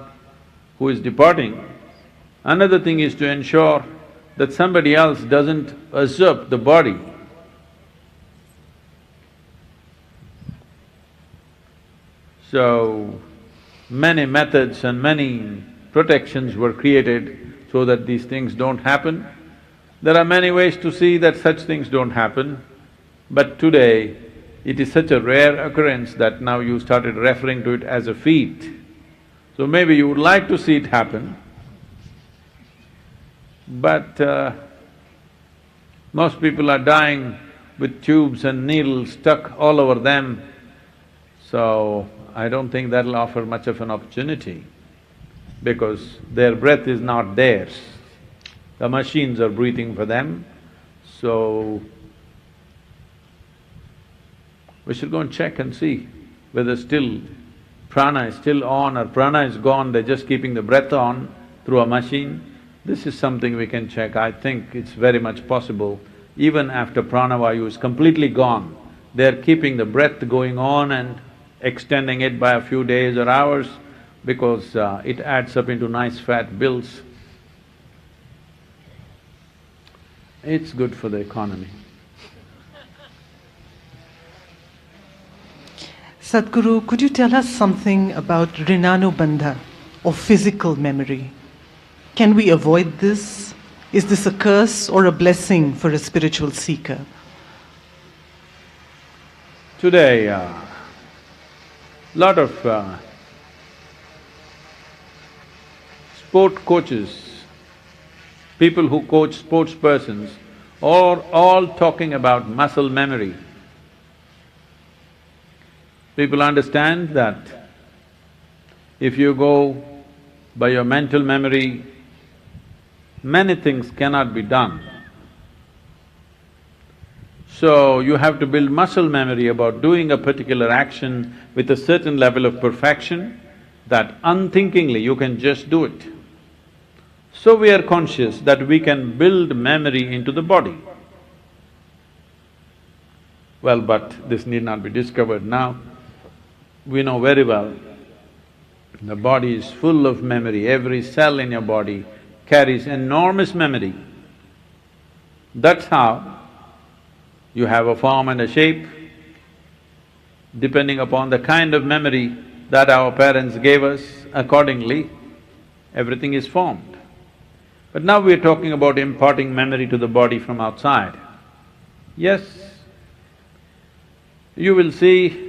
who is departing. Another thing is to ensure that somebody else doesn't usurp the body. So, many methods and many protections were created so that these things don't happen. There are many ways to see that such things don't happen, but today it is such a rare occurrence that now you started referring to it as a feat. So maybe you would like to see it happen, but most people are dying with tubes and needles stuck all over them, so I don't think that'll offer much of an opportunity, because their breath is not theirs. The machines are breathing for them, so we should go and check and see whether still prana is still on or prana is gone, they're just keeping the breath on through a machine. This is something we can check. I think it's very much possible. Even after pranavayu is completely gone, they're keeping the breath going on and extending it by a few days or hours, because it adds up into nice fat bills. It's good for the economy. Sadhguru, could you tell us something about rinanubandha, or physical memory? Can we avoid this? Is this a curse or a blessing for a spiritual seeker? Today, lot of sport coaches, people who coach sports persons, are all talking about muscle memory. People understand that if you go by your mental memory, many things cannot be done. So you have to build muscle memory about doing a particular action with a certain level of perfection that unthinkingly you can just do it. So we are conscious that we can build memory into the body. Well, but this need not be discovered now. We know very well, the body is full of memory, every cell in your body carries enormous memory. That's how you have a form and a shape. Depending upon the kind of memory that our parents gave us, accordingly, everything is formed. But now we're talking about imparting memory to the body from outside. Yes, you will see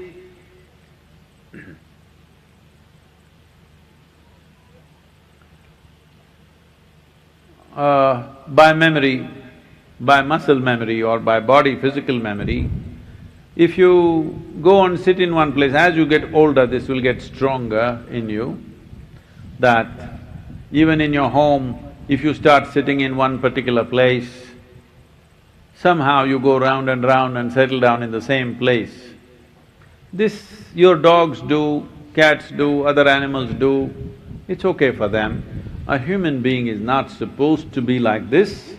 by memory, by muscle memory or by body physical memory, if you go and sit in one place, as you get older, this will get stronger in you, that even in your home, if you start sitting in one particular place, somehow you go round and settle down in the same place. This your dogs do, cats do, other animals do, it's okay for them. A human being is not supposed to be like this,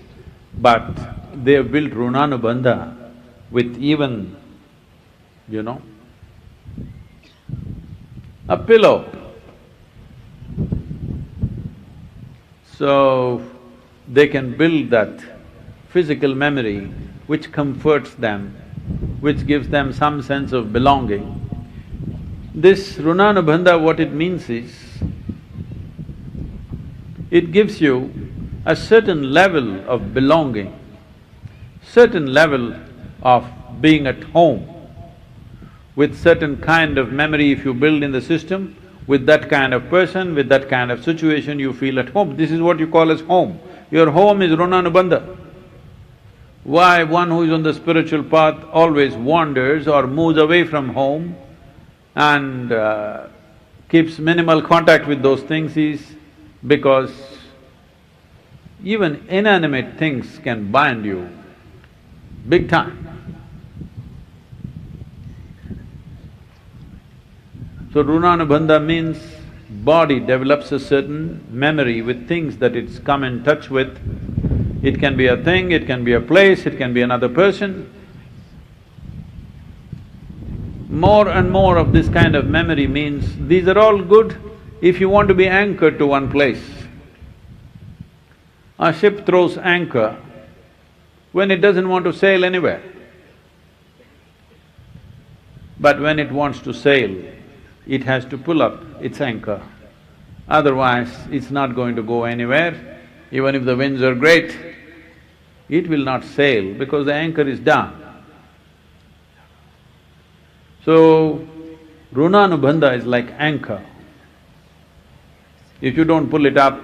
but they have built runanubandha with even, a pillow. So, they can build that physical memory which comforts them, which gives them some sense of belonging. This runanubandha, what it means is, it gives you a certain level of belonging, certain level of being at home. With certain kind of memory if you build in the system, with that kind of person, with that kind of situation, you feel at home. This is what you call as home. Your home is runanubandha. Why one who is on the spiritual path always wanders or moves away from home and keeps minimal contact with those things is because even inanimate things can bind you big time. So runanubandha means body develops a certain memory with things that it's come in touch with. It can be a thing, it can be a place, it can be another person. More and more of this kind of memory means these are all good if you want to be anchored to one place. A ship throws anchor when it doesn't want to sail anywhere. But when it wants to sail, it has to pull up its anchor. Otherwise, it's not going to go anywhere. Even if the winds are great, it will not sail because the anchor is down. So, runanubandha is like anchor. If you don't pull it up,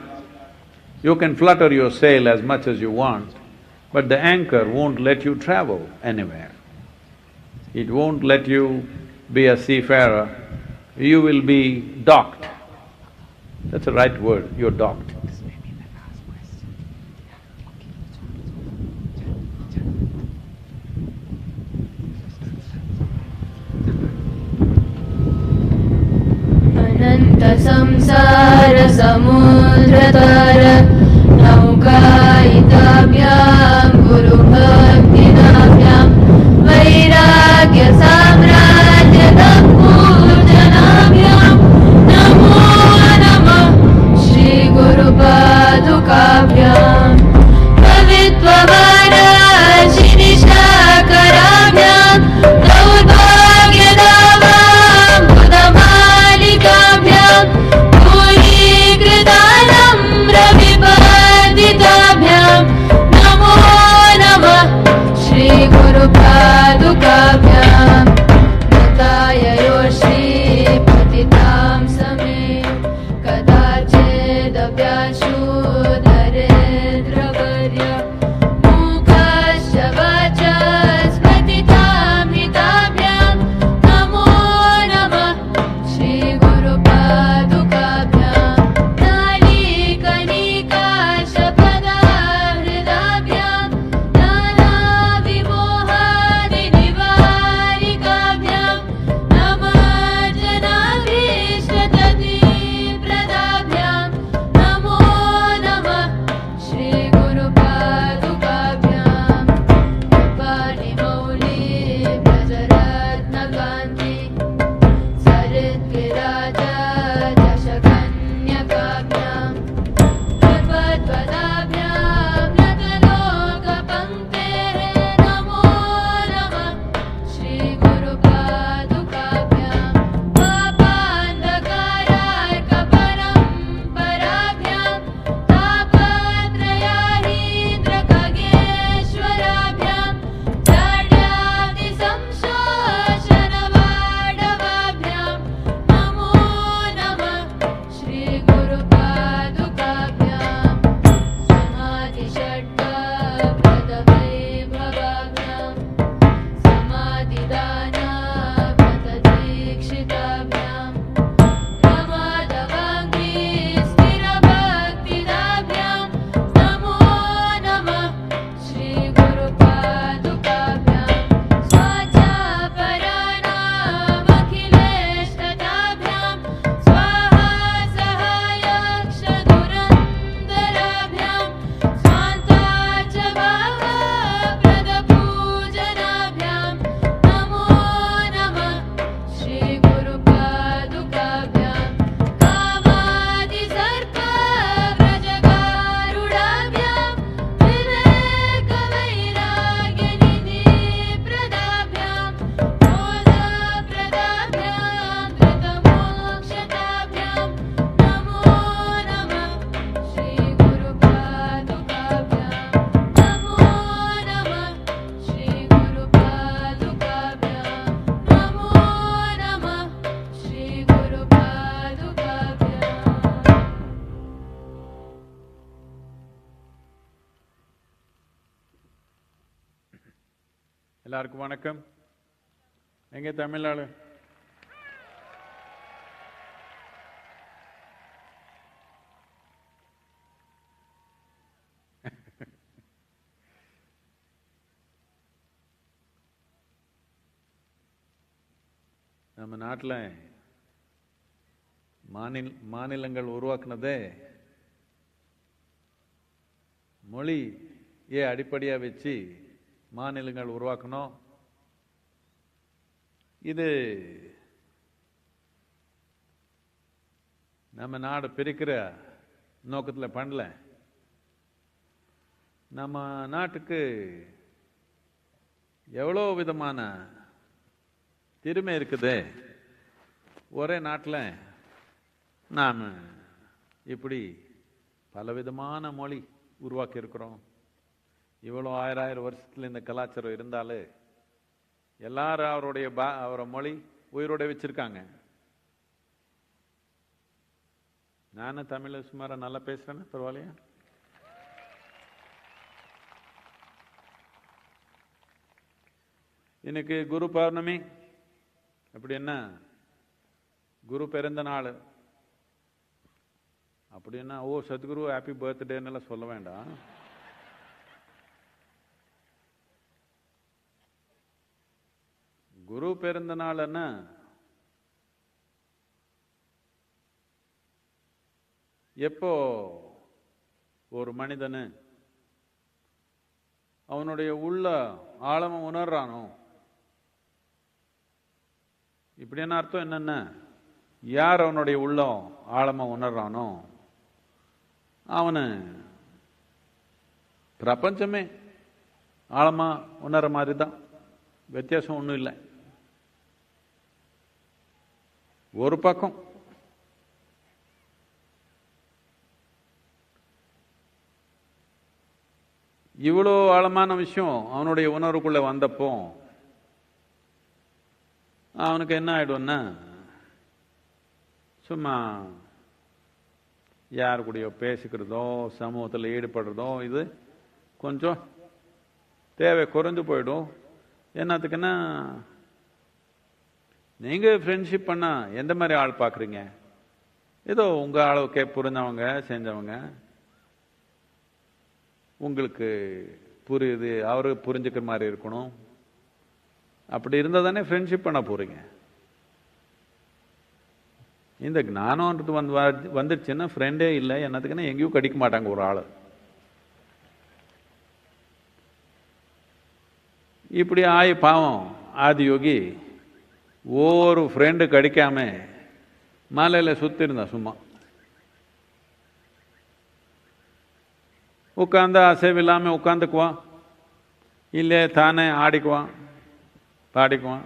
you can flutter your sail as much as you want, but the anchor won't let you travel anywhere. It won't let you be a seafarer, you will be docked. That's the right word, you're docked. अनंत संसार समुद्रतर नौकायिताभ्यां गुरुभक्तिनाभ्यां वैराग्य साम्राज्य तत्पूजनाभ्यां नमो नमः श्री गुरुपादुकाभ्यां कवित्ववराशिनिशाकराभ्यां दौर्भाग्यदावां बुधमालिकाभ्यां पूरीकृतानम्रविवर्धिताभ्यां नमो नमः श्री गुरुपादुकाभ्यां नताययो श्रीपतितां समे कदाचिदभ्याशु दरिद्रवर्य मूकश्च वाचस्पतितां हिताभ्यां नमो नमः श्री गुरुपादुकाभ्यां नालीकनिकाशपदाहृदाभ्यां नानाविमोहादिनिवारिकाभ्यां नमर्जनाभीष्टततिप्रदाभ्यां नमो नमः श्री गुरुपादुकाभ्यां पाणिमौली व्रजरत्नकान्ति सरिद्विराजा दशकन्यकाभ्यां प्रपद्वदाभ्यां नतलोकपङ्क्तेः नमो नमः श्री गुरुपादुकाभ्यां पापान्धकारार्कपरम्पराभ्यां तापत्रयाहीन्द्रखगेश्वराभ्यां जाड्यादिसंशोषणवाडवाभ्यां नमो नमः श्री गुरुपादुकाभ्यां समाधिषड्गपदवैभवाभ्यां समाधिदानाव्रतदीक्षिताभ्यां प्रमादवाङ्घ्रिस्थिरभक्तिदाभ्यां नमो नमः श्री गुरुपादुकाभ्यां स्वाचापराणामखिलेष्टताभ्यां स्वाहा सहायक्षदुरन्दराभ्यां स्वान्ता च भावप्रदपूजनाभ्यां नमो नमः श्री गुरुपादुकाभ्यां कामादिसर्पव्रजगारुडाभ्यां विवेकवैराग्यनिधिप्रदाभ्यां बोधप्रदाभ्यां धृतमोक्षताभ्यां नमो नमः श्री गुरुपादुकाभ्यां नमो नमः श्री गुरुपादुकाभ्यां नमो नमः श्री गुरुपादुकाभ्यां எல்லாருக்கும் வணக்கம். எங்கே தமிழ்நாடு? நம்ம நாட்டில் மாநிலங்கள் உருவாக்குனதே மொழியை அடிப்படையாக வச்சு மாநிலங்கள் உருவாக்கணும். இது நம்ம நாடு பிரிக்கிற நோக்கத்தில் பண்ணல. நம்ம நாட்டுக்கு எவ்வளோ விதமான திறமை இருக்குது. ஒரே நாட்டில் நாம் இப்படி பலவிதமான மொழி உருவாக்கி இருக்கிறோம். இவ்வளோ ஆயிரம் வருஷத்தில் இந்த கலாச்சாரம் இருந்தாலும் எல்லாரும் அவரை மொழி உயிரோட வச்சிருக்காங்க. நானும் தமிழ் சுமாரா நல்லா பேசுறேன்னு பரவாயில்லையா? இன்னைக்கு குரு பௌர்ணமி. அப்படின்னா குரு பிறந்த நாள். அப்படின்னா ஓ சத்குரு ஹாப்பி பர்த்டேன்னு சொல்ல வேண்டாம். குரு பிறந்த நாள்னா எப்போ ஒரு மனிதனு அவனுடைய உள்ள ஆழமா உணர்றானோ, இப்படியான அர்த்தம் என்னன்னா, யார் அவனுடைய உள்ளம் ஆழமா உணர்றானோ அவனு பிரபஞ்சமே ஆழமா உணர்ற மாதிரி தான். வித்தியாசம் ஒன்றும் இல்லை. ஒரு பக்கம் இவ்வளோ ஆழமான விஷயம் அவனுடைய உணர்வுக்குள்ள வந்தப்போ அவனுக்கு என்ன ஆயிடும்னா, சும்மா யாரு கூடயோ பேசிக்கிறதோ சமூகத்தில் ஈடுபடுறதோ இது கொஞ்சம் தேவை குறைஞ்சு போயிடும். என்னத்துக்குன்னா, நீங்க ஃப்ரெண்ட்ஷிப் பண்ணா எந்த மாதிரி ஆள் பார்க்குறீங்க? ஏதோ உங்க அளவுக்கே புரிஞ்சவங்க செஞ்சவங்க, உங்களுக்கு புரியுது, அவரு புரிஞ்சுக்கிற மாதிரி இருக்கணும். அப்படி இருந்தால் தானே ஃப்ரெண்ட்ஷிப் பண்ண போறீங்க. இந்த ஞானம்ன்றது வந்துடுச்சுன்னா ஃப்ரெண்டே இல்லை. என்னத்துக்குன்னா எங்கேயும் கடிக்க மாட்டாங்க ஒரு ஆள். இப்படி ஆயி பாவம் ஆதி யோகி ஒரு ஃப்ரெண்டு கடிக்காம மலையில் சுற்றி இருந்தான். சும்மா உட்காந்து அசைவில்லாமல் உட்காந்துக்குவான், இல்லை தானே ஆடிக்குவான் பாடிக்குவான்,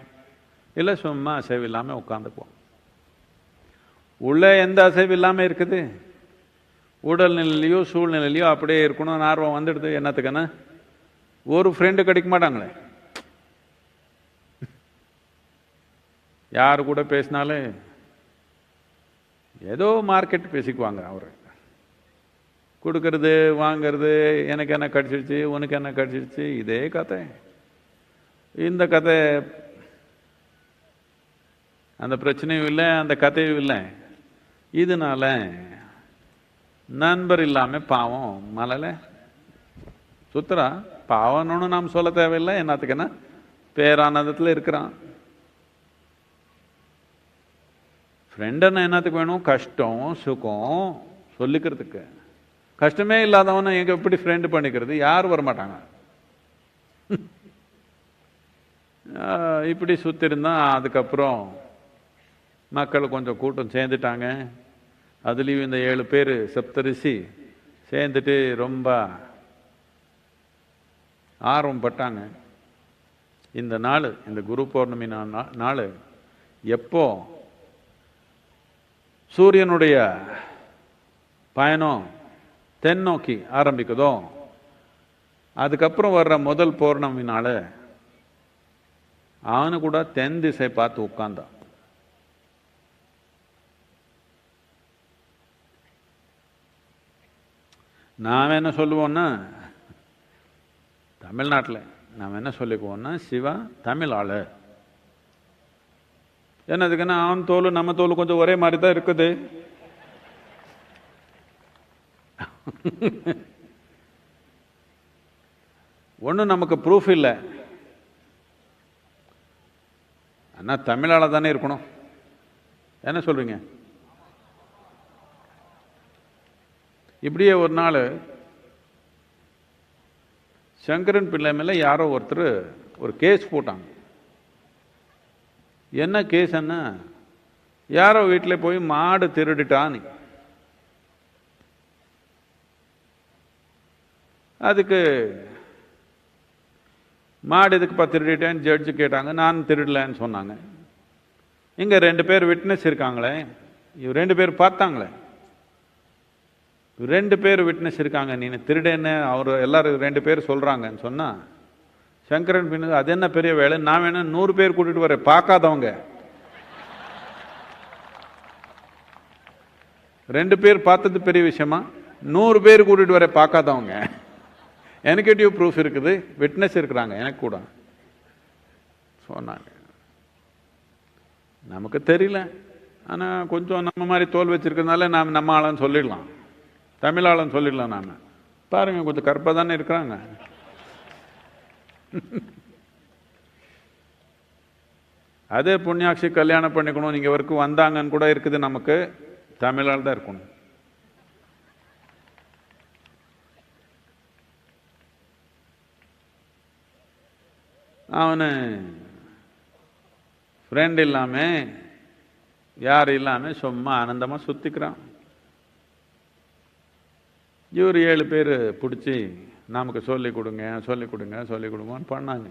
இல்லை சும்மா அசைவில்லாமல் உட்காந்துக்குவான். உள்ள எந்த அசைவு இல்லாமல் இருக்குது? உடல்நிலையிலையோ சூழ்நிலையிலையோ அப்படியே இருக்கணும்னு ஆர்வம் வந்துடுது. என்னத்துக்குன்னா ஒரு ஃப்ரெண்டு கிடைக்க மாட்டாங்களே. யாரு கூட பேசினாலும் ஏதோ மார்க்கெட் பேசிக்குவாங்க. அவரு கொடுக்கறது வாங்கிறது, எனக்கு என்ன கடிச்சிடுச்சு உனக்கு என்ன கடிச்சிடுச்சு, இதே கதை. இந்த கதை அந்த பிரச்சனையும் இல்லை, அந்த கதையும் இல்லை. இதனால நண்பர் இல்லாம பாவம் மலையில சுத்துறா. பாவம்னு நாம் சொல்ல தேவையில்லை. என்னத்துக்குன்னா பேரானந்தத்தில் இருக்கிறான். ஃப்ரெண்டுன்னு என்னத்துக்கு வேணும்? கஷ்டம் சுகம் சொல்லிக்கிறதுக்கு. கஷ்டமே இல்லாதவன எங்க எப்படி ஃப்ரெண்டு பண்ணிக்கிறது? யாரும் வரமாட்டாங்க. இப்படி சுத்திருந்தா அதுக்கப்புறம் மக்கள் கொஞ்சம் கூட்டம் சேர்ந்துட்டாங்க. அதுலேயும் இந்த 7 பேர் சப்தரிசி சேர்ந்துட்டு ரொம்ப ஆர்வப்பட்டாங்க. இந்த நாள், இந்த குரு பௌர்ணமி நாள் எப்போ சூரியனுடைய பயணம் தென்னோக்கி ஆரம்பிக்குதோ அதுக்கப்புறம் வர்ற முதல் பௌர்ணமி நாள் அவனு கூட தென் திசை பார்த்து உட்கார்ந்தான். நாம் என்ன சொல்லுவோம்னா, தமிழ்நாட்டில் நாம் என்ன சொல்லிக்குவோம்னா, சிவா தமிழ் ஆளு. என்னதுக்குன்னா அவன் தோல் நம்ம தோல் கொஞ்சம் ஒரே மாதிரி தான் இருக்குது. ஒன்றும் நமக்கு ப்ரூஃப் இல்லை. ஆனால் தமிழால் தானே இருக்கணும். என்ன சொல்கிறீங்க? இப்படியே ஒரு நாள் சங்கரன் பிள்ளை மேலே யாரோ ஒருத்தர் ஒரு கேஸ் போட்டாங்க. என்ன கேஸ்ன்னா, யாரோ வீட்டில் போய் மாடு திருடிட்டான்னு. அதுக்கு மாடு எதுக்குப்பா திருடிட்டேன்னு ஜட்ஜு கேட்டாங்க. நான் திருடலன்னு சொன்னாங்க. இங்கே 2 பேர் விட்னஸ் இருக்காங்களே, இவ் 2 பேர் பார்த்தாங்களே, 2 பேர் விட்னஸ் இருக்காங்க, நீ திருடேன்னு அவர் எல்லாரும் 2 பேர் சொல்கிறாங்கன்னு சொன்னால், சங்கரன் பின்ன அது என்ன பெரிய வேலை, நான் வேணா 100 பேர் கூட்டிகிட்டு வரேன் பார்க்காதவங்க. 2 பேர் பார்த்தது பெரிய விஷயமா, 100 பேர் கூட்டிகிட்டு வர பார்க்காதவங்க. எனக்கேட்டிவ் ப்ரூஃப் இருக்குது, விட்னஸ் இருக்கிறாங்க எனக்கு கூட சொன்னாங்க. நமக்கு தெரியல, ஆனால் கொஞ்சம் நம்ம மாதிரி தோல் வச்சிருக்கிறதுனால நாம் நம்ம ஆளுன்னு சொல்லிடலாம், தமிழ் ஆளுன்னு சொல்லிடலாம். நாம் பாருங்க கொஞ்சம் கருப்பாக தானே இருக்கிறாங்க. அதே புண்ணியாட்சி கல்யாணம் பண்ணிக்கணும் நீங்கள் வரைக்கும் வந்தாங்கன்னு கூட இருக்குது. நமக்கு தமிழால் தான் இருக்கணும். அவனு ஃப்ரெண்ட் இல்லாமல் யார் இல்லாமல் சும்மா ஆனந்தமாக சுற்றிக்கிறான். இவர் 7 பேர் பிடிச்சி நமக்கு சொல்லிக் கொடுங்க சொல்லிக் கொடுங்க சொல்லிக் கொடுங்கன்னு பண்ணாங்க.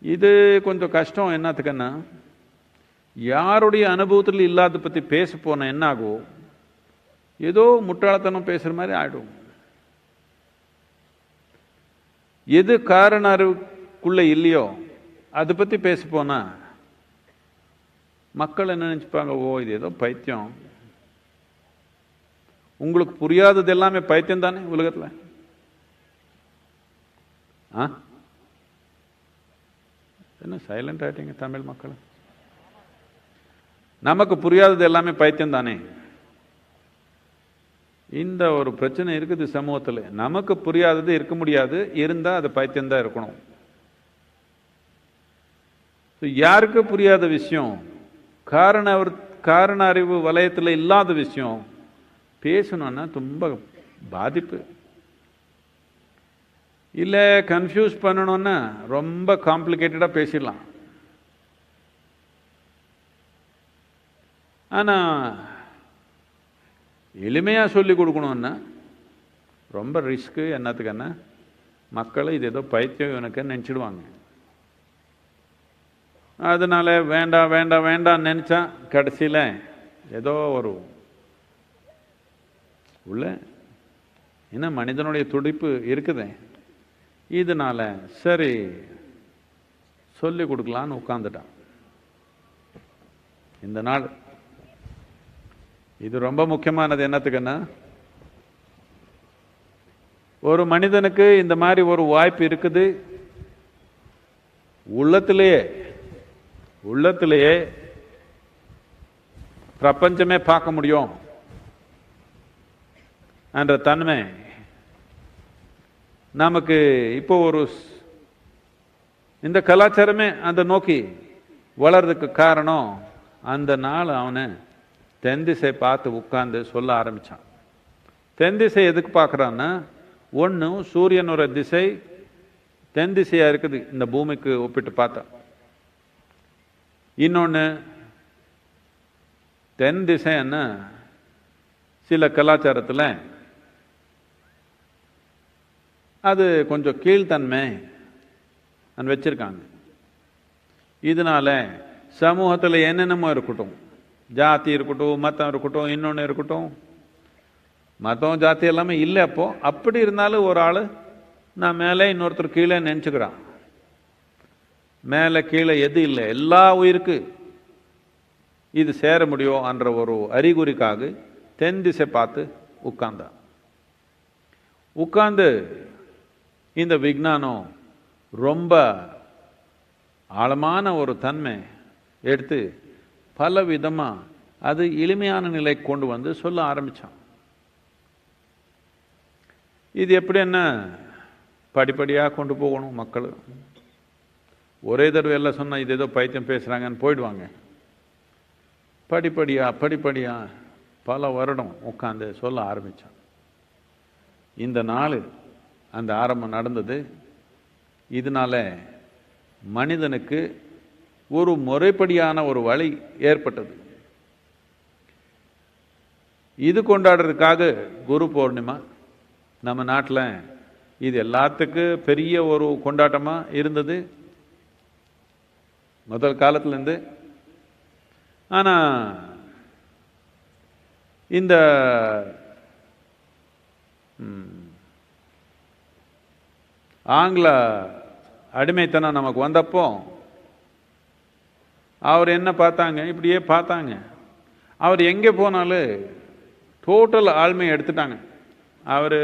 இது கொஞ்சம் கஷ்டம். என்னத்துக்குன்னா, யாருடைய அனுபவத்தில் இல்லாத பற்றி பேச போன என்ன ஆகும், ஏதோ முட்டாளத்தனம் பேசுகிற மாதிரி ஆகிடும். எது காரண அறிவுக்குள்ளே இல்லையோ அதை பற்றி பேச போனா மக்கள் என்ன நினச்சிப்பாங்க, ஓ இது ஏதோ பைத்தியம். உங்களுக்கு புரியாதது எல்லாமே பைத்தியம் தானே உலகத்தில். என்ன சைலண்ட் ஆயிட்டீங்க தமிழ் மக்கள்? நமக்கு புரியாதது எல்லாமே பைத்தியம் தானே. இந்த ஒரு பிரச்சனை இருக்குது சமூகத்தில். நமக்கு புரியாதது இருக்க முடியாது, இருந்தால் அது பைத்தியம்தான் இருக்கணும். யாருக்கு புரியாத விஷயம், காரண அறிவு வலயத்தில் இல்லாத விஷயம் பேசணும்னா ரொம்ப பாதிப்பு. இல்லை கன்ஃபியூஸ் பண்ணணும்னா ரொம்ப காம்ப்ளிகேட்டடாக பேசிடலாம். ஆனால் எளிமையாக சொல்லி கொடுக்கணும்னா ரொம்ப ரிஸ்க்கு. என்னத்துக்குன்னா மக்கள் இது ஏதோ பைத்தியம் எனக்கு நினச்சிடுவாங்க. அதனால வேண்டாம் வேண்டாம் வேண்டாம் நினச்சா கடைசியில் ஏதோ ஒரு உள்ள என்ன மனிதனுடைய துடிப்பு இருக்குது. இதனால சரி சொல்லி கொடுக்கலான்னு உட்காந்துட்டான். இந்த நாள் இது ரொம்ப முக்கியமானது. என்னத்துக்குன்னா, ஒரு மனிதனுக்கு இந்த மாதிரி ஒரு வாய்ப்பு இருக்குது. உள்ளத்திலேயே பிரபஞ்சமே பார்க்க முடியும் என்ற தன்மை நமக்கு இப்போ ஒரு இந்த கலாச்சாரமே அந்த நோக்கி வளர்றதுக்கு காரணம், அந்த நாள் அவனை தென் திசை பார்த்து உட்கார்ந்து சொல்ல ஆரம்பிச்சான். தென் திசை எதுக்கு பார்க்குறான்னா, ஒன்று சூரியனோட திசை தென் திசையாக இருக்குது இந்த பூமிக்கு ஒப்பிட்டு பார்த்தா. இன்னொன்று தென் திசைன்னா சில கலாச்சாரத்தில் அது கொஞ்சம் கீழ்த்தன்மை வச்சிருக்காங்க. இதனால சமூகத்தில் என்னென்னமோ இருக்கட்டும், ஜாதி இருக்கட்டும், மதம் இருக்கட்டும், இன்னொன்று இருக்கட்டும், மதம் ஜாதி எல்லாமே இல்லை. அப்படி இருந்தாலும் ஒரு ஆள் நான் மேலே இன்னொருத்தர் கீழே நினச்சிக்கிறான். மேலே கீழே எது இல்லை, எல்லா உயிருக்கு இது சேர முடியும் என்ற ஒரு அறிகுறிக்காக தென் திசை பார்த்து உட்கார்ந்து இந்த விஞ்ஞானம் ரொம்ப ஆழமான ஒரு தன்மை எடுத்து பல விதமாக அது எளிமையான நிலை கொண்டு வந்து சொல்ல ஆரம்பித்தான். இது எப்படி என்ன படிப்படியாக கொண்டு போகணும் மக்கள். ஒரே தடவை எல்லாம் சொன்னால் இது ஏதோ பைத்தியம் பேசுகிறாங்கன்னு போயிடுவாங்க. படிப்படியா பல வருடம் உட்காந்து சொல்ல ஆரம்பித்தான். இந்த நாள் அந்த ஆரம்பம் நடந்தது. இதனால மனிதனுக்கு ஒரு முறைப்படியான ஒரு வழி ஏற்பட்டது. இது கொண்டாடுறதுக்காக குரு பௌர்ணிமா நம்ம நாட்டில் இது எல்லாத்துக்கும் பெரிய ஒரு கொண்டாட்டமாக இருந்தது முதல் காலத்துலேருந்து. ஆனால் இந்த ஆங்கில அடிமைத்தனம் நமக்கு வந்தப்போ அவர் என்ன பார்த்தாங்க, இப்படியே பார்த்தாங்க. அவர் எங்கே போனாலும் டோட்டல் ஆளுமையை எடுத்துட்டாங்க. அவர்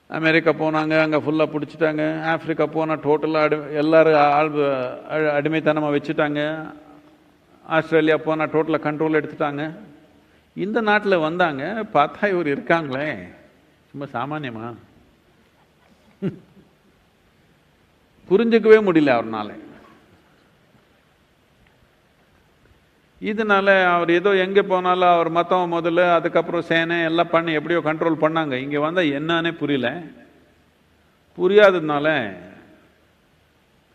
அமெரிக்கா போனாங்க, அங்கே ஃபுல்லாக பிடிச்சிட்டாங்க. ஆப்பிரிக்கா போனால் டோட்டலாக எல்லோரும் அடிமைத்தனமாக வச்சுட்டாங்க. ஆஸ்திரேலியா போனால் டோட்டலாக கண்ட்ரோல் எடுத்துட்டாங்க. இந்த நாட்டில் வந்தாங்க, பார்த்தா இவர் இருக்காங்களே சும்மா சாமானியமா புரிஞ்சுக்கவே முடியல அவர்னால. இதனால அவர் ஏதோ எங்கே போனாலும் அவர் மொத்தம் முதல்ல அதுக்கப்புறம் சேனை எல்லாம் பண்ணி எப்படியோ கண்ட்ரோல் பண்ணாங்க. இங்கே வந்தால் என்னன்னே புரியாததுனால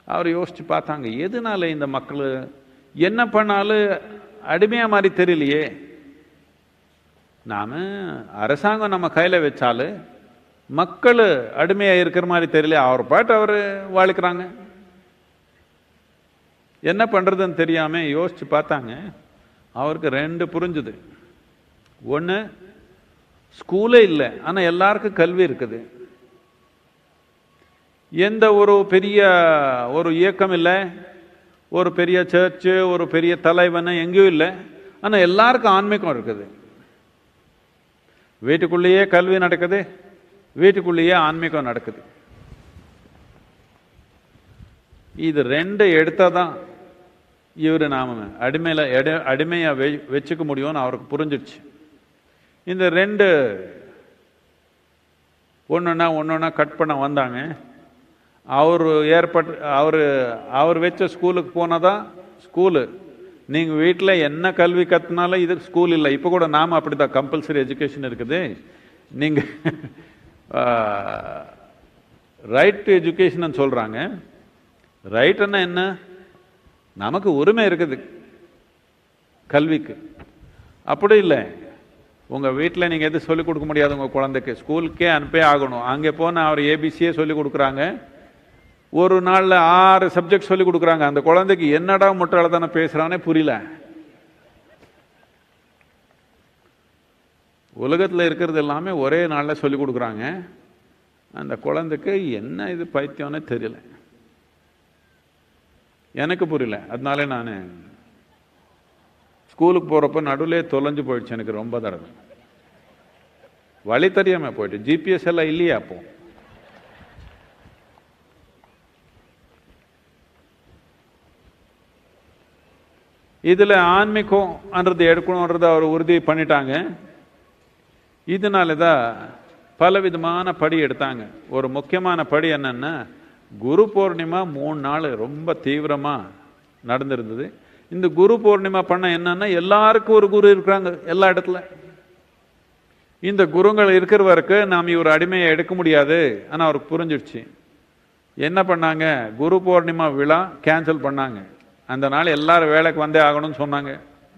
அவர் யோசிச்சு பார்த்தாங்க, எதனால இந்த மக்கள் என்ன பண்ணாலும் அடிமையாக மாதிரி தெரியலையே. நாம் அரசாங்கம் நம்ம கையில் வச்சாலும் மக்கள் அடிமையாக இருக்கிற மாதிரி தெரியல. அவர் பாட்டு அவர் வாழ்க்கிறாங்க. என்ன பண்ணுறதுன்னு தெரியாமல் யோசிச்சு பார்த்தாங்க. அவருக்கு ரெண்டு புரிஞ்சுது. ஒன்று, ஸ்கூலே இல்லை, ஆனால் எல்லாருக்கும் கல்வி இருக்குது. எந்த ஒரு பெரிய ஒரு இயக்கம் இல்லை, ஒரு பெரிய சர்ச்சு, ஒரு பெரிய தலைவன் எங்கேயும் இல்லை, ஆனால் எல்லாருக்கும் ஆன்மீகம் இருக்குது. வீட்டுக்குள்ளேயே கல்வி நடக்குது, வீட்டுக்குள்ளேயே ஆன்மீகம் நடக்குது. இது ரெண்டு எடுத்தாதான் இவர் நாம அடிமையா வச்சுக்க முடியும்னு அவருக்கு புரிஞ்சிடுச்சு. இந்த ரெண்டு ஒன்னொன்னா கட் பண்ண வந்தாங்க. அவர் வச்ச ஸ்கூலுக்கு போனதான் ஸ்கூலு. நீங்க வீட்டில் என்ன கல்வி கத்துனாலும் இது ஸ்கூல் இல்லை. இப்போ கூட நாம அப்படிதான், கம்பல்சரி எஜுகேஷன் இருக்குது. நீங்க ரைட் டு எஜுகேஷன் சொல்றாங்க. ரைட்னா என்ன? நமக்கு உரிமை இருக்குது கல்விக்கு. அப்படி இல்லை, உங்க வீட்டில் நீங்க எது சொல்லிக் கொடுக்க முடியாது உங்க குழந்தைக்கு, ஸ்கூலுக்கே அனுப்பே ஆகணும். அங்கே போன அவர் ஏபிசியே சொல்லி கொடுக்குறாங்க. ஒரு நாளில் 6 சப்ஜெக்ட் சொல்லி கொடுக்குறாங்க. அந்த குழந்தைக்கு என்னடா முட்டாள்தானே பேசுறானே புரியல. உலகத்தில் இருக்கிறது எல்லாமே ஒரே நாளில் சொல்லி கொடுக்குறாங்க. அந்த குழந்தைக்கு என்ன இது பைத்தியம்னே தெரியல, எனக்கு புரியல. அதனால நான் ஸ்கூலுக்கு போகிறப்ப நடுவிலே தொலைஞ்சு போயிடுச்சு. எனக்கு ரொம்ப தடவை வழி தெரியாமல் போயிட்டு. ஜிபிஎஸ் எல்லாம் இல்லையா அப்போ. இதில் ஆன்மீகம்ன்றது எடுக்கணுன்றது அவர் உறுதி பண்ணிட்டாங்க. இதனால தான் பலவிதமான படி எடுத்தாங்க. ஒரு முக்கியமான படி என்னன்னா, குரு பௌர்ணிமா 3 நாள் ரொம்ப தீவிரமாக நடந்திருந்தது. இந்த குரு பௌர்ணிமா பண்ண என்னன்னா, எல்லாருக்கும் ஒரு குரு இருக்கிறாங்க எல்லா இடத்துல. இந்த குருங்கள் இருக்கிறவருக்கு நாம் இவர் அடிமையை எடுக்க முடியாது. ஆனால் அவருக்கு புரிஞ்சிடுச்சு. என்ன பண்ணாங்க, குரு பௌர்ணிமா விழா கேன்சல் பண்ணாங்க. அந்த நாள் எல்லாரும் வேலைக்கு வந்தே ஆகணும்னு சொன்னாங்க.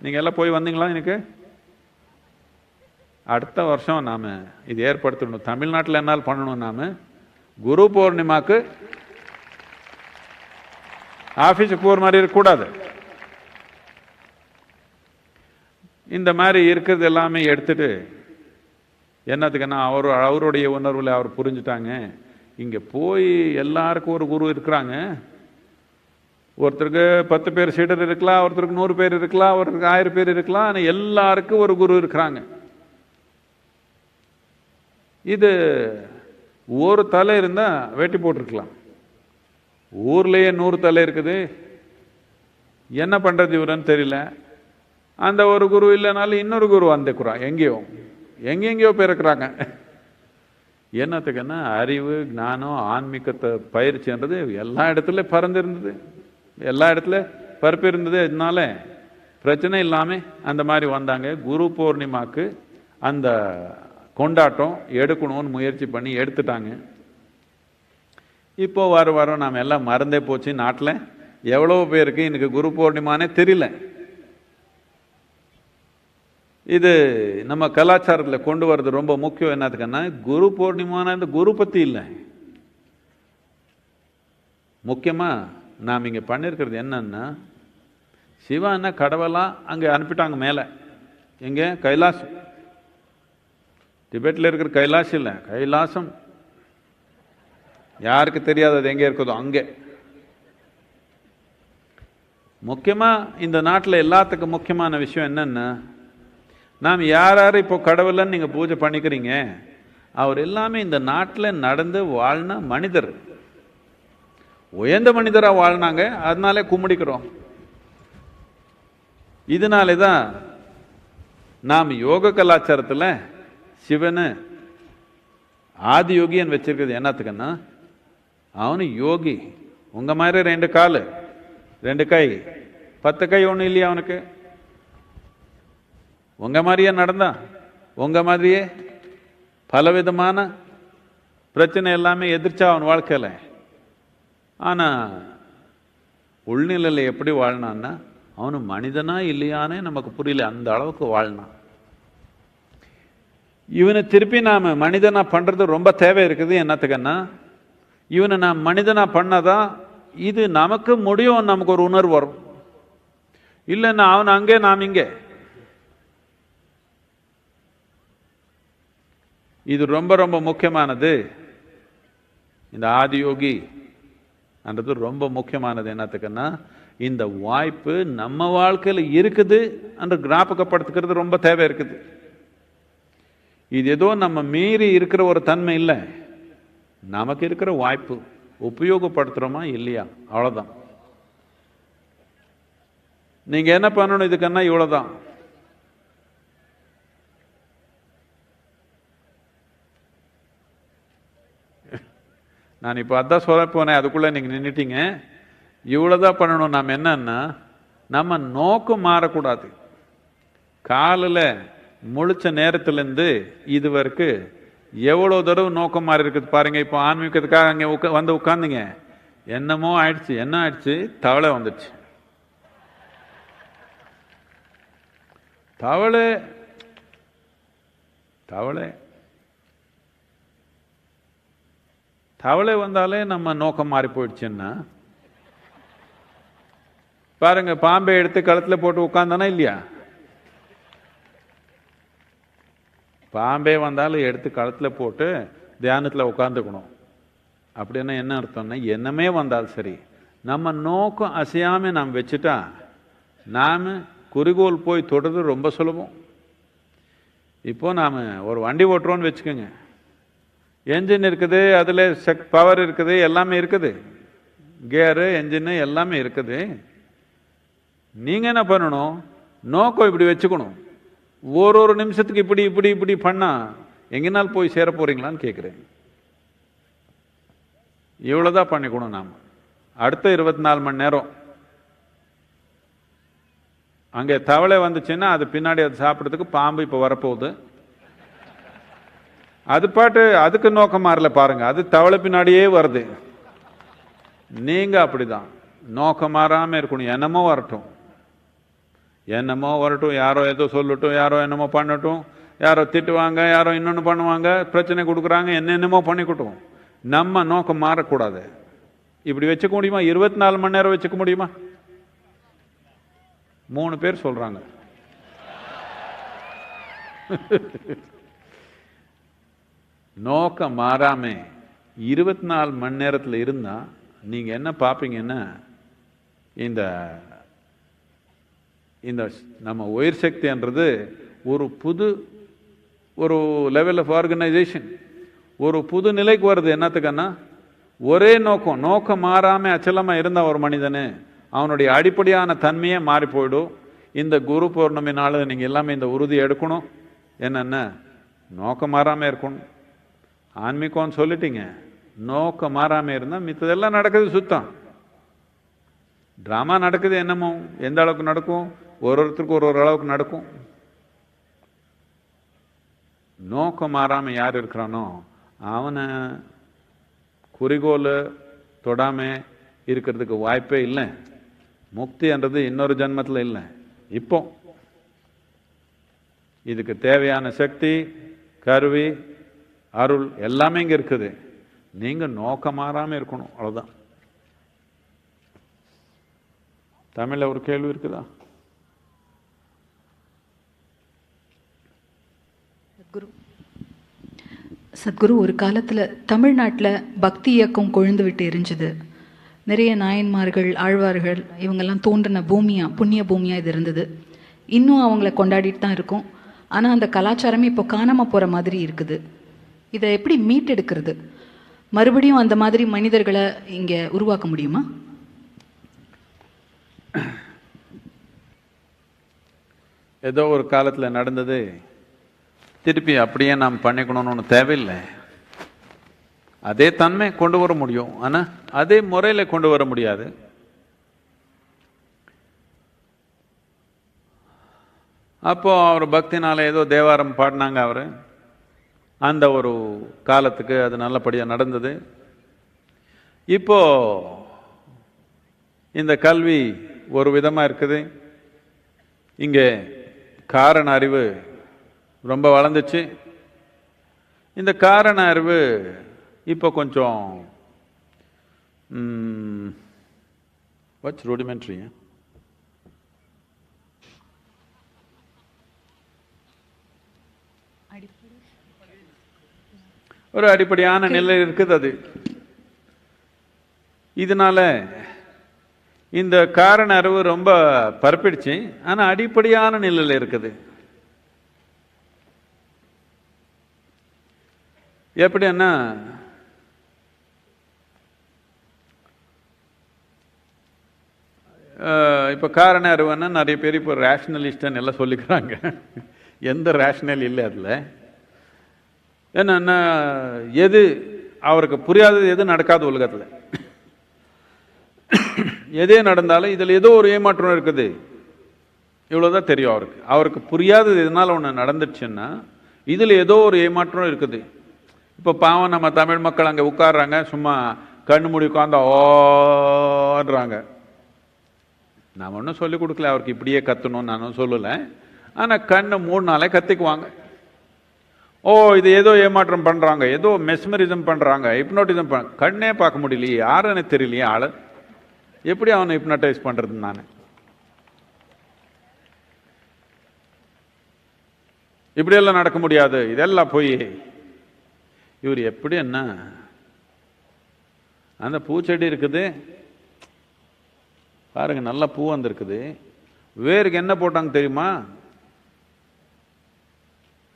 நீங்கள் எல்லாம் போய் வந்தீங்களா? எனக்கு அடுத்த வருஷம் நாம் இது ஏற்படுத்தணும். தமிழ்நாட்டில் என்னால் பண்ணணும். நாம் குரு பௌர்ணிமாக்கு ஆஃபீஸுக்கு போகிற மாதிரி இருக்கக்கூடாது. இந்த மாதிரி இருக்கிறது எல்லாமே எடுத்துட்டு என்னத்துக்குன்னா, அவருடைய உணர்வில் அவர் புரிஞ்சுட்டாங்க. இங்கே போய் எல்லாருக்கும் ஒரு குரு இருக்கிறாங்க. ஒருத்தருக்கு 10 பேர் சீடர் இருக்கலாம், ஒருத்தருக்கு 100 பேர் இருக்கலாம், ஒருத்தருக்கு 1000 பேர் இருக்கலாம். ஆனால் எல்லாருக்கும் ஒரு குரு இருக்கிறாங்க. இது ஒரு தலை இருந்தால் வெட்டி போட்டிருக்கலாம். ஊர்லேயே 100 தலை இருக்குது. என்ன பண்ணுறது இவருன்னு தெரியல. அந்த ஒரு குரு இல்லைனாலும் இன்னொரு குரு வந்துக்கிறான். எங்கேயோ பேர் இருக்கிறாங்க. என்னத்துக்குன்னா அறிவு ஞானம் ஆன்மீகத்தை பயிற்சின்றது எல்லா இடத்துல பறந்துருந்தது, எல்லா இடத்துல பரப்பு இருந்தது. இதனால பிரச்சனை இல்லாமல் அந்த மாதிரி வந்தாங்க. குரு பௌர்ணிமாக்கு அந்த கொண்டாட்டம் எடுக்கணும்னு முயற்சி பண்ணி எடுத்துட்டாங்க. இப்போ வரோம் நாம் எல்லாம் மறந்தே போச்சு. நாட்டில் எவ்வளோ பேருக்கு எனக்கு குரு பௌர்ணிமானே தெரியல. இது நம்ம கலாச்சாரத்தில் கொண்டு வர்றது ரொம்ப முக்கியம். என்னத்துக்குன்னா குரு பௌர்ணிமான இந்த குரு பற்றி இல்லை, முக்கியமாக நாம் இங்கே பண்ணியிருக்கிறது என்னன்னா, சிவான்னா கடவுளாக அங்கே அனுப்பிட்டாங்க மேலே. எங்கே? கைலாசம். டிபெட்டில் இருக்கிற கைலாசம் இல்லை, கைலாசம் யாருக்கு தெரியாது அது எங்கே இருக்குதோ அங்கே. முக்கியமாக இந்த நாட்டில் எல்லாத்துக்கும் முக்கியமான விஷயம் என்னன்னா, நாம் யார் யார் இப்போ கடவுள்னு நீங்கள் பூஜை பண்ணிக்கிறீங்க, அவர் எல்லாமே இந்த நாட்டில் நடந்து வாழ்ன மனிதர், உயர்ந்த மனிதராக வாழ்னாங்க. அதனாலே கும்பிடிக்கிறோம். இதனாலே தான் நாம் யோக கலாச்சாரத்தில் சிவனை ஆதி யோகின்னு வச்சிருக்கிறது. என்னத்துக்குன்னா அவனு யோகி. உங்கள் மாதிரி 2 கால் 2 கை 10 கை ஒன்றும் இல்லையா அவனுக்கு? உங்க மாதிரியே நடந்தான், உங்க மாதிரியே பலவிதமான பிரச்சனை எல்லாமே எதிர்ச்சா அவன் வாழ்க்கையில். ஆனால் உள்நிலையில் எப்படி வாழ்னான்னா, அவனு மனிதனா இல்லையானே நமக்கு புரியல, அந்த அளவுக்கு வாழ்னான். இவனை திருப்பி நாம் மனிதனா பண்ணுறது ரொம்ப தேவை இருக்குது. என்னத்துக்குன்னா இவனை நாம் மனிதனா பண்ணதான் இது நமக்கு முடியும், நமக்கு ஒரு உணர்வு வரும். இல்லைன்னா அவன் அங்கே நாம் இங்கே. இது ரொம்ப ரொம்ப முக்கியமானது. இந்த ஆதியோகி என்றது ரொம்ப முக்கியமானது. என்னத்துக்குன்னா இந்த வாய்ப்பு நம்ம வாழ்க்கையில் இருக்குது என்று ஞாபகப்படுத்துக்கிறது ரொம்ப தேவை இருக்குது. இது ஏதோ நம்ம மீறி இருக்கிற ஒரு தன்மை இல்லை, நமக்கு இருக்கிற வாய்ப்பு உபயோகப்படுத்துகிறோமா இல்லையா, அவ்வளோதான். நீங்கள் என்ன பண்ணணும் இதுக்குன்னா இவ்வளோதான். நான் இப்போ அதான் சொல்ல போனேன், அதுக்குள்ளே நீங்கள் நின்றுட்டீங்க. இவ்வளோதான் பண்ணணும். நாம் என்னன்னா, நம்ம நோக்கம் மாறக்கூடாது. காலில் முழிச்ச நேரத்துலேருந்து இது வரைக்கும் எவ்வளோ தடவை நோக்கம் மாறி இருக்குது பாருங்கள். இப்போ ஆன்மீகத்துக்காக அங்கே வந்து உட்காந்துங்க, என்னமோ ஆயிடுச்சு. என்ன ஆயிடுச்சு? தவளை வந்துடுச்சு. தவளை தவளை தவளை வந்தாலே நம்ம நோக்கம் மாறி போயிடுச்சுன்னா பாருங்க, பாம்பை எடுத்து கழுத்தில் போட்டு உட்காந்தானா இல்லையா? பாம்பே வந்தாலும் எடுத்து கழுத்தில் போட்டு தியானத்தில் உட்காந்துக்கணும். அப்படின்னா என்ன அர்த்தம்னா, என்னமே வந்தாலும் சரி நம்ம நோக்கம் அசையாமல் நாம் வச்சுட்டா நாம் குறிக்கோள் போய் தொடுறது ரொம்ப சுலபம். இப்போ நாம் ஒரு வண்டி ஓட்டுறோன்னு வச்சுக்கோங்க, என்ஜின் இருக்குது, அதில் பவர் இருக்குது, எல்லாமே இருக்குது, கியரு என்ஜின்னு எல்லாமே இருக்குது. நீங்கள் என்ன பண்ணணும்? நோக்கம் இப்படி வச்சுக்கணும். ஒரு நிமிஷத்துக்கு இப்படி இப்படி இப்படி பண்ணால் எங்கேனாலும் போய் சேர போகிறீங்களான்னு கேட்குறேன். இவ்வளோதான் பண்ணிக்கணும் நாம். அடுத்த 24 மணி நேரம் அங்கே தவளை வந்துச்சுன்னா அது பின்னாடி அது சாப்பிட்றதுக்கு பாம்பு இப்போ வரப்போகுது. அது பாட்டு அதுக்கு நோக்கம் மாறல பாருங்க, அது தவளை பின்னாடியே வருது. நீங்கள் அப்படிதான் நோக்கம் மாறாமல் இருக்கணும். என்னமோ வரட்டும், என்னமோ வரட்டும், யாரோ ஏதோ சொல்லட்டும், யாரோ என்னமோ பண்ணட்டும், யாரோ திட்டுவாங்க, யாரோ இன்னொன்று பண்ணுவாங்க, பிரச்சனை கொடுக்குறாங்க, என்னென்னமோ பண்ணிக்கட்டும். நம்ம நோக்கம் மாறக்கூடாது. இப்படி வச்சுக்க முடியுமா? 24 மணி நேரம் வச்சுக்க முடியுமா? 3 பேர் சொல்றாங்க. நோக்கம் மாறாம 24 மணி நேரத்தில் இருந்தா நீங்க என்ன பார்ப்பீங்கன்னா, இந்த இந்த நம்ம உயிர் சக்தின்றது ஒரு லெவல் ஆஃப் ஆர்கனைசேஷன், ஒரு புது நிலைக்கு வருது. என்னத்துக்குன்னா ஒரே நோக்கம் மாறாம அச்சலமா இருந்தா ஒரு மனிதனு அவனுடைய அடிப்படையான தன்மையே மாறி போயிடும். இந்த குரு பௌர்ணமி நாள் நீங்க எல்லாமே இந்த உறுதி எடுக்கணும். என்னென்ன நோக்கம் மாறாம இருக்கணும். ஆன்மீகம்னு சொல்லிட்டீங்க, நோக்கம் மாறாம இருந்தா மித்ததெல்லாம் நடக்குது சுத்தம். டிராமா நடக்குது என்னமோ, எந்த அளவுக்கு நடக்கும், ஒருத்தருக்கு ஒரு அளவுக்கு நடக்கும். நோக்கம் மாறாம யார் இருக்கிறானோ அவனை குறிக்கோள் தொடாம இருக்கிறதுக்கு வாய்ப்பே இல்லை. முக்தின்றது இன்னொரு ஜன்மத்தில் இல்லை, இப்போ. இதுக்கு தேவையான சக்தி, கருவி, அருள் எல்லாமே இங்க இருக்குது. நீங்க நோக்கம் மாறாம இருக்கணும், அவ்வளவுதான். தமிழ்ல ஒரு கேள்வி இருக்குதா? சத்குரு, ஒரு காலத்தில் தமிழ்நாட்டில் பக்தி இயக்கம் கொழுந்து விட்டு எரிஞ்சுது. நிறைய நாயன்மார்கள், ஆழ்வார்கள் இவங்கெல்லாம் தோன்றின பூமியாக, புண்ணிய பூமியாக இது இருந்தது. இன்னும் அவங்கள கொண்டாடிட்டு தான் இருக்கும். ஆனால் அந்த கலாச்சாரமே இப்போ காணாமல் போகிற மாதிரி இருக்குது. இதை எப்படி மீட்டெடுக்கிறது? மறுபடியும் அந்த மாதிரி மனிதர்களை இங்கே உருவாக்க முடியுமா? ஏதோ ஒரு காலத்தில் நடந்தது திருப்பி அப்படியே நாம் பண்ணிக்கணும்னு ஒன்று தேவையில்லை. அதே தன்மை கொண்டு வர முடியும், ஆனால் அதே முறையில் கொண்டு வர முடியாது. அப்போ அவர் பக்தினால ஏதோ தேவாரம் பாடினாங்க அவர். அந்த ஒரு காலத்துக்கு அது நல்லபடியாக நடந்தது. இப்போ இந்த கல்வி ஒரு விதமாக இருக்குது. இங்கே காரண அறிவு ரொம்ப வளர்ந்துச்சு. இந்த காரண அறிவு இப்போ கொஞ்சம் வாட்ஸ் ரூடிமெண்ட்ரி, ஒரு அடிப்படையான நிலை இருக்குது அது. இதனால இந்த காரண அறிவு ரொம்ப பரப்பிடுச்சு, ஆனா அடிப்படையான நிலையில் இருக்குது. எப்படின்னா, இப்போ காரண அறிவுன்னா நிறைய பேர் இப்போ ரேஷனலிஸ்ட்னு எல்லாம் சொல்லிக்கிறாங்க. எந்த ரேஷனல் இல்லை அதில். என்னன்னா, எது அவருக்கு புரியாதது எது நடக்காது உலகத்தில். எதே நடந்தாலும் இதில் ஏதோ ஒரு ஏமாற்றம் இருக்குது, இவ்வளோதான் தெரியும் அவருக்கு. அவருக்கு புரியாதது எதனால ஒன்று நடந்துச்சுன்னா இதில் ஏதோ ஒரு ஏமாற்றம் இருக்குது. இப்போ பாவம் நம்ம தமிழ் மக்கள் அங்கே உட்கார்றாங்க, சும்மா கண்ணு மூடி உட்காந்து ஓடுறாங்க. நான் ஒன்றும் சொல்லிக் கொடுக்கல அவருக்கு இப்படியே கற்றணும்னு நானும் சொல்லலை. ஆனால் கண்ணை மூடினாலே கற்றுக்குவாங்க. ஓ, இது ஏதோ ஏமாற்றம் பண்ணுறாங்க, ஏதோ மெஸ்மரிசம் பண்ணுறாங்க, ஹிப்னோட்டிசம் கண்ணே பார்க்க முடியலையே, யாருன்னு தெரியலையே ஆளு, எப்படி அவனை ஹிப்னடைஸ் பண்ணுறது? நான் இப்படியெல்லாம் நடக்க முடியாது, இதெல்லாம் போய் இவர் எப்படி என்ன அந்த பூச்செடி இருக்குது பாருங்க, நல்லா பூ வந்திருக்குது. வேருக்கு என்ன போட்டாங்க தெரியுமா?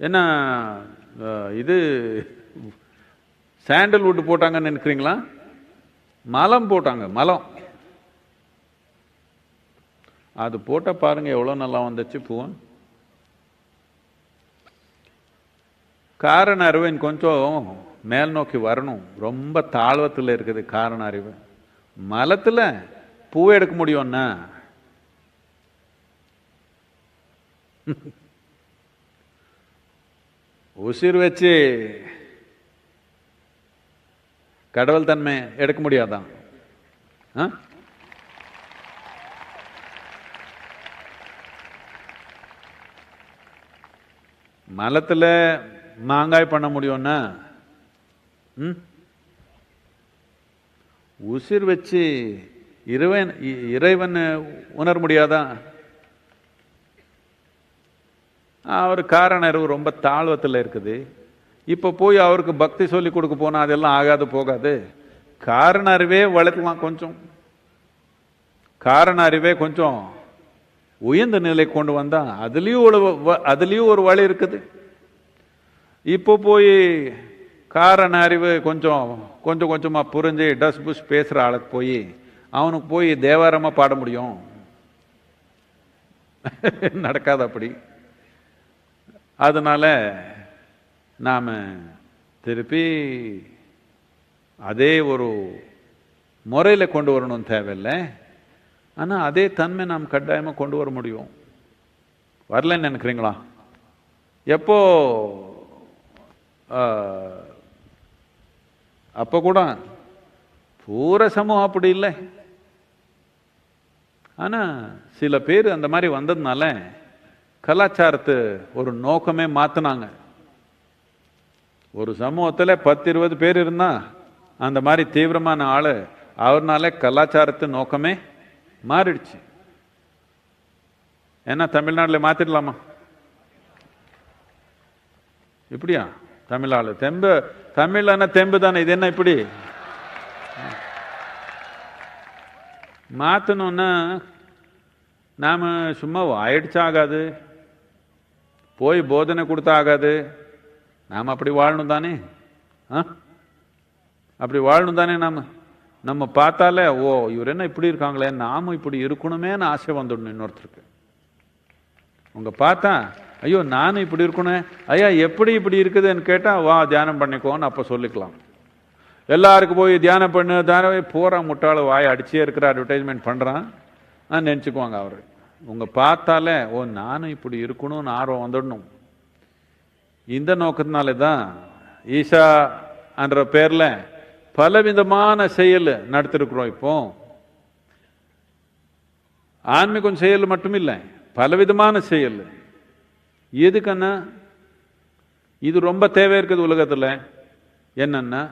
என்ன இது சாண்டல்வுட் போட்டாங்கன்னு நினைக்கிறீங்களா? மலம் போட்டாங்க, மலம். அது போட்ட பாருங்க எவ்வளவு நல்லா வந்துச்சு பூ. காரண அறிவு கொஞ்சம் மேல் நோக்கி வரணும். ரொம்ப தாழ்வத்தில் இருக்குது காரண அறிவு. மலத்தில் பூவை எடுக்க முடியும்னா உசிர் வச்சு கடவுள் தன்மை எடுக்க முடியாதான்? மலத்தில் மாங்காய் பண்ண முடியும்னா உசிர் வச்சு இறைவன் உணர முடியாதா? அவர் காரண அறிவு ரொம்ப தாழ்வத்தில் இருக்குது. இப்போ போய் அவருக்கு பக்தி சொல்லி கொடுக்க போனால் அதெல்லாம் ஆகாது போகாது. காரண அறிவே வளர்க்கலாம் கொஞ்சம். காரண அறிவே கொஞ்சம் உயர்ந்த நிலை கொண்டு வந்தா அதுலேயும் ஒரு வழி இருக்குது. இப்போ போய் காரண அறிவு கொஞ்சம் கொஞ்சமாக புரிஞ்சு டஸ் புஷ் பேசுகிற ஆளுக்கு போய் அவனுக்கு போய் தேவாரமாக பாட முடியும்? நடக்காது அப்படி. அதனால நாம் திருப்பி அதே ஒரு முறையில் கொண்டு வரணும்னு தேவையில்லை. ஆனால் அதே தன்மை நாம் கட்டாயமாக கொண்டு வர முடியும். வரலன்னு நினைக்கிறீங்களா? எப்போ அப்போ கூட பூர சமூகம் அப்படி இல்லை. ஆனால் சில பேர் அந்த மாதிரி வந்ததுனால கலாச்சாரத்து ஒரு நோக்கமே மாற்றினாங்க. ஒரு சமூகத்தில் 10-20 பேர் இருந்தா அந்த மாதிரி தீவிரமான ஆள் அவர்னால கலாச்சாரத்து நோக்கமே மாறிடுச்சு. ஏன்னா தமிழ்நாட்டில் மாற்றிடலாமா? இப்படியா? தமிழ் ஆளு தெம்பு, தமிழ்னா தெம்பு தானே. இது என்ன இப்படி மாற்றணும்னா நாம் சும்மா ஆயிடுச்சா ஆகாது, போய் போதனை கொடுத்தா ஆகாது. நாம் அப்படி வாழணும் தானே. அப்படி வாழணும் தானே. நம்ம பார்த்தாலே ஓ இவர் என்ன இப்படி இருக்காங்களே, நாமும் இப்படி இருக்கணுமேன்னு ஆசை வந்துடணும் இன்னொருத்தருக்கு. உங்க பார்த்தா ஐயோ நானும் இப்படி இருக்கணும், ஐயா எப்படி இப்படி இருக்குதுன்னு கேட்டால் வா தியானம் பண்ணிக்கோன்னு அப்போ சொல்லிக்கலாம். எல்லாருக்கும் போய் தியானம் பண்ணு தியானம் போகிற முட்டாள் வாய் அடிச்சே இருக்கிற அட்வர்டைஸ்மெண்ட் பண்ணுறான் நினச்சிக்குவாங்க அவர். உங்க பார்த்தாலே ஓ நானும் இப்படி இருக்கணும்னு ஆர்வம் வந்துடணும். இந்த நோக்கத்தினால தான் ஈஷா என்ற பேர்ல பலவிதமான செயல் நடத்திருக்கிறோம். இப்போ ஆன்மீகம் செயல் மட்டும் இல்லை, பலவிதமான செயல். எதுக்குன்னா இது ரொம்ப தேவை இருக்குது உலகத்தில். என்னன்னா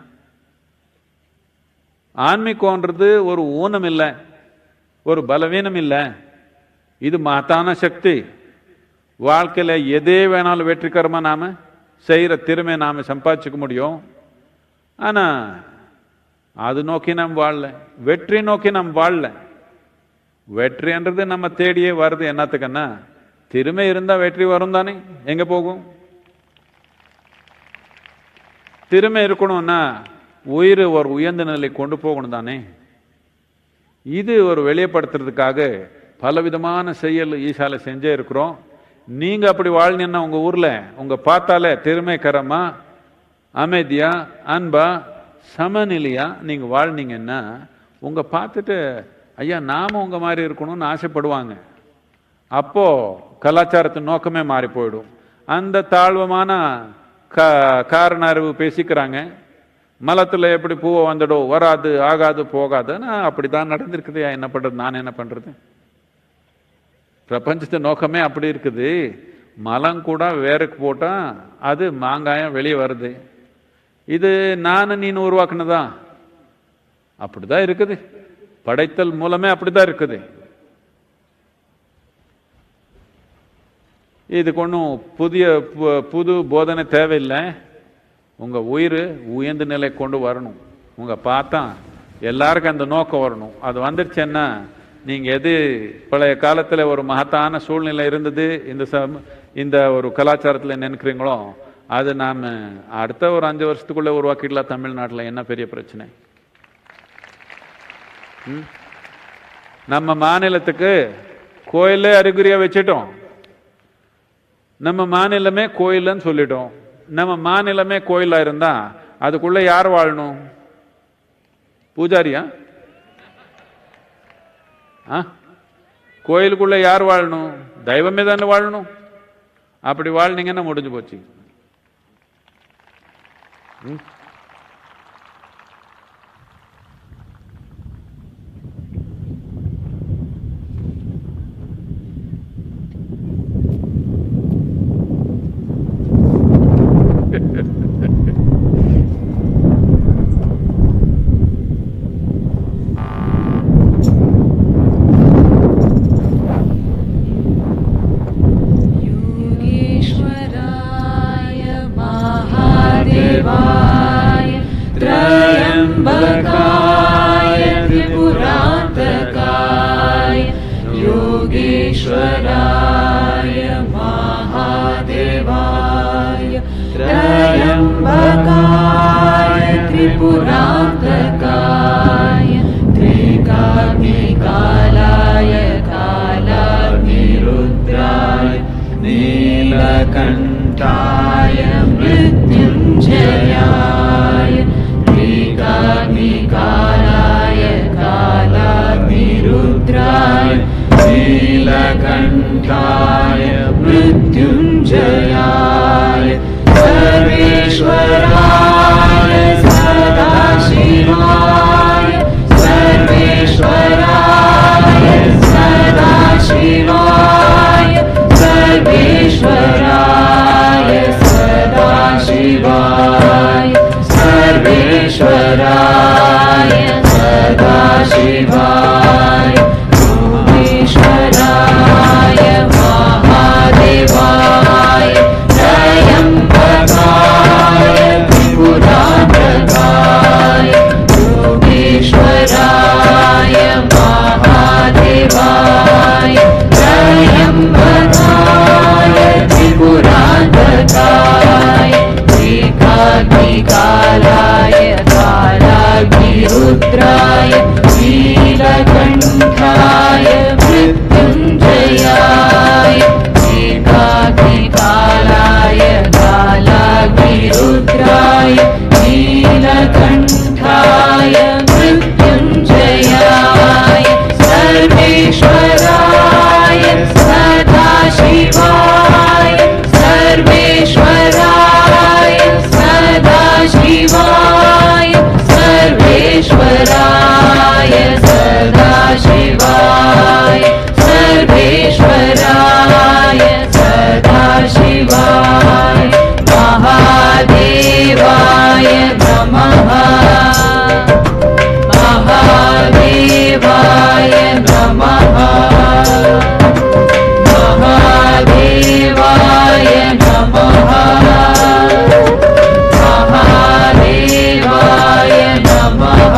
ஆன்மீகம்ன்றது ஒரு ஊனம் இல்லை, ஒரு பலவீனம் இல்லை. இது மகத்தான சக்தி. வாழ்க்கையில் எதே வேணாலும் வெற்றிகரமாக நாம் செய்கிற திறமை நாம் சம்பாதிச்சுக்க முடியும். ஆனால் அது நோக்கி நாம் வாழல, வெற்றி நோக்கி நாம் வாழல. வெற்றின்றது நம்ம தேடியே வருது. என்னத்துக்குன்னா திறமை இருந்தால் வெற்றி வரும் தானே. எங்கே போகும்? திறமை இருக்கணும்னா உயிர் ஒரு உயர்ந்த நிலை கொண்டு போகணும் தானே. இது ஒரு வெளியப்படுத்துறதுக்காக பலவிதமான செயல் ஈசால செஞ்சே இருக்கிறோம். நீங்க அப்படி வாழ்ந்தீங்கன்னா உங்க ஊர்ல உங்க பார்த்தாலே திறமைக்கரமா, அமைதியா, அன்பா, சமநிலையா நீங்க வாழ்ந்தீங்கன்னா உங்க பார்த்துட்டு ஐயா நாம உங்க மாதிரி இருக்கணும்னு ஆசைப்படுவாங்க. அப்போ கலாச்சாரத்தின் நோக்கமே மாறி போயிடும். அந்த தாழ்வமான காரண அறிவு பேசிக்கிறாங்க. மலத்துல எப்படி பூவை வந்துடும், வராது, ஆகாது, போகாதுன்னா அப்படித்தான் நடந்திருக்குது. என்ன பண்றது, நான் என்ன பண்றது? பிரபஞ்சத்தின் நோக்கமே அப்படி இருக்குது. மலம் கூட வேருக்கு போட்டா அது மாங்காயம் வெளியே வருது. இது நான் நீனு உருவாக்குனதா? அப்படிதான் இருக்குது. படைத்தல் மூலமே அப்படிதான் இருக்குது. இதுக்கு ஒன்றும் புது போதனை தேவையில்லை. உங்க உயிர் உயர்ந்த நிலை கொண்டு வரணும். உங்க பார்த்தா எல்லாருக்கும் அந்த நோக்கம் வரணும். அது வந்துருச்சுன்னா நீங்க எது பழைய காலத்துல ஒரு மகத்தான சூழ்நிலை இருந்தது இந்த ஒரு கலாச்சாரத்தில் நினைக்கிறீங்களோ அது நாம் அடுத்த ஒரு 5 வருஷத்துக்குள்ள உருவாக்கிடலாம். தமிழ்நாட்டில் என்ன பெரிய பிரச்சனை? நம்ம மாநிலத்துக்கு கோயிலே அறிகுறியா வச்சிட்டோம். நம்ம மாநிலமே கோயில்னு சொல்லிட்டோம். நம்ம மாநிலமே கோயிலா இருந்தா அதுக்குள்ள யார் வாழணும்? பூஜாரியா? கோயிலுக்குள்ள யார் வாழணும்? தெய்வமே தானே வாழணும். அப்படி வாழ்னீங்கன்னா முடிஞ்சு போச்சு. नीलकण्ठाय मृत्युञ्जयाय श्रीकाग्निकालाय कालाग्निरुद्राय नीलकण्ठाय मृत्युञ्जयाय सर्वेश्वराय सदाशिवाय सर्वेश्वराय सदाशिवाय सर्वेश्वराय सदाशिवाय सर्वेश्वराय सदाशिवाय महादेवाय नमः महादेवाय नमः महादेवाय नमः महादेवाय नमः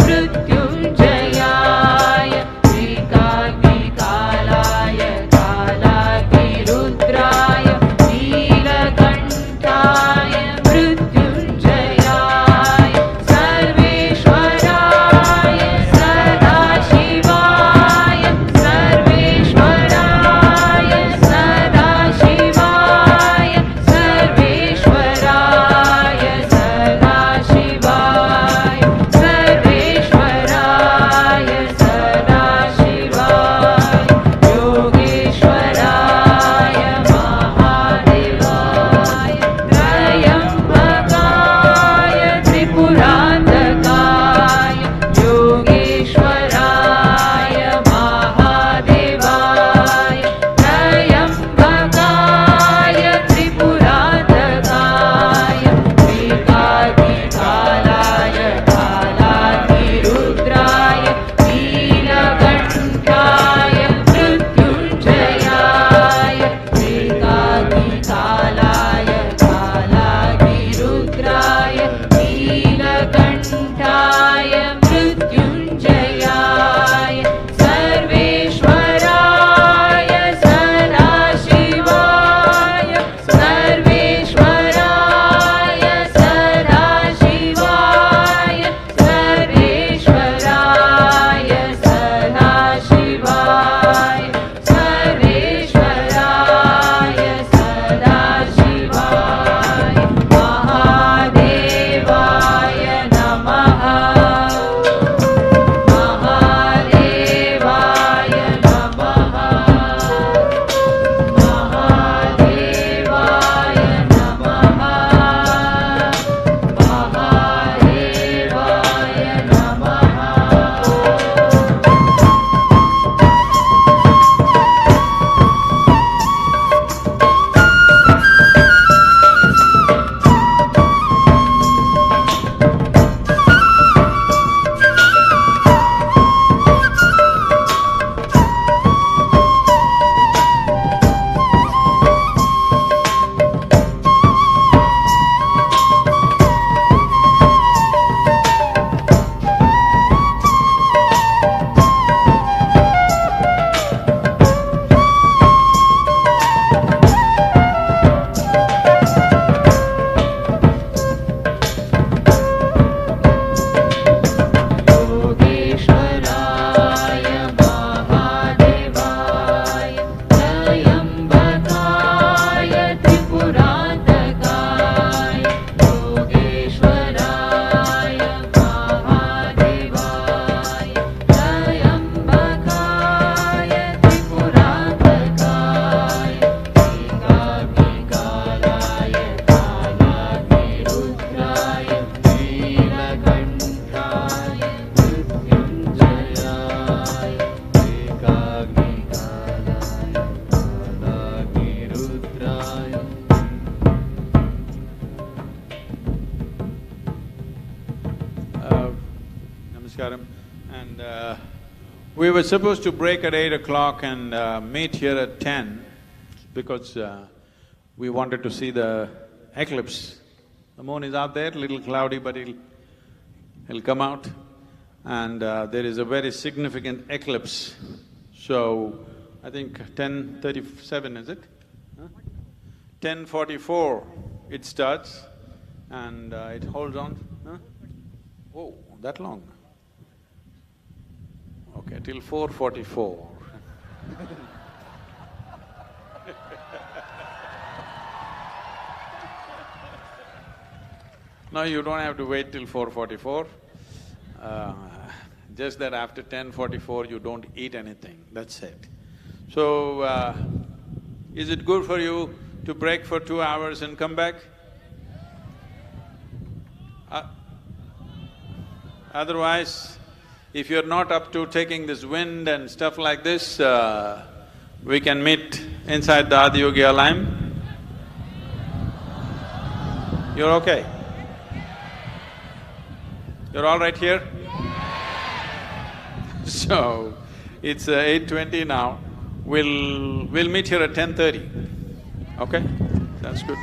मृत्युञ्जयाय श्रीकाग्निकालाय कालाग्निरुद्राय नीलकण्ठाय मृत्युञ्जयाय सर्वेश्वराय सदाशिवाय सर्वेश्वराय सदाशिवाय सर्वेश्वराय सदाशिवाय सर्वेश्वराय सदाशिवाय योगेश्वराय महादेवाय त्रयम्बकाय त्रिपुरान्तकाय योगेश्वराय महादेवाय त्रयम्बकाय त्रिपुरान्तकाय श्रीकाग्निकालाय कालाग्निरुद्राय नीलकण्ठाय मृत्युञ्जयाय श्रीकाग्निकालाय कालाग्निरुद्राय नीलकण्ठाय मृत्युञ्जयाय सर्वेश्वराय सदाशिवाय सर्वेश्वराय सदाशिवाय सर्वेश्वराय सदाशिवाय सर्वेश्वराय सदाशिवाय महादेवाय नमः महादेवाय नमः महादेवाय नमः महादेवाय नमः योगेश्वराय महादेवाय त्रयम्बकाय त्रिपुरान्तकाय योगेश्वराय महादेवाय त्रयम्बकाय त्रिपुरान्तकाय श्रीकाग्निकालाय कालाग्निरुद्राय नीलकण्ठाय मृत्युञ्जयाय श्रीकाग्निकालाय कालाग्निरुद्राय Namaskaram. And we were supposed to break at 8 o'clock and meet here at 10 because we wanted to see the eclipse. The moon is out there, little cloudy, but it'll come out. And there is a very significant eclipse. So, I think 10:37, is it? 10:44 it starts and it holds on, huh? Oh, that long? Okay, till 4:44. No, you don't have to wait till 4:44. Just that after 10:44 you don't eat anything, that's it. So, is it good for you to break for 2 hours and come back? Otherwise, if you're not up to taking this wind and stuff like this, we can meet inside the Adiyogi Alayam. You're okay? You're all right here? So, it's 8:20 now. We'll meet here at 10:30, okay? That's good.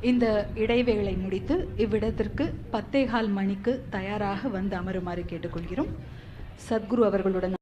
இந்த இடைவேளை முடித்து இவ்விடத்திற்கு 10:15 மணிக்கு தயாராக வந்து அமருமாறு கேட்டுக்கொள்கிறோம். சத்குரு அவர்களுடன்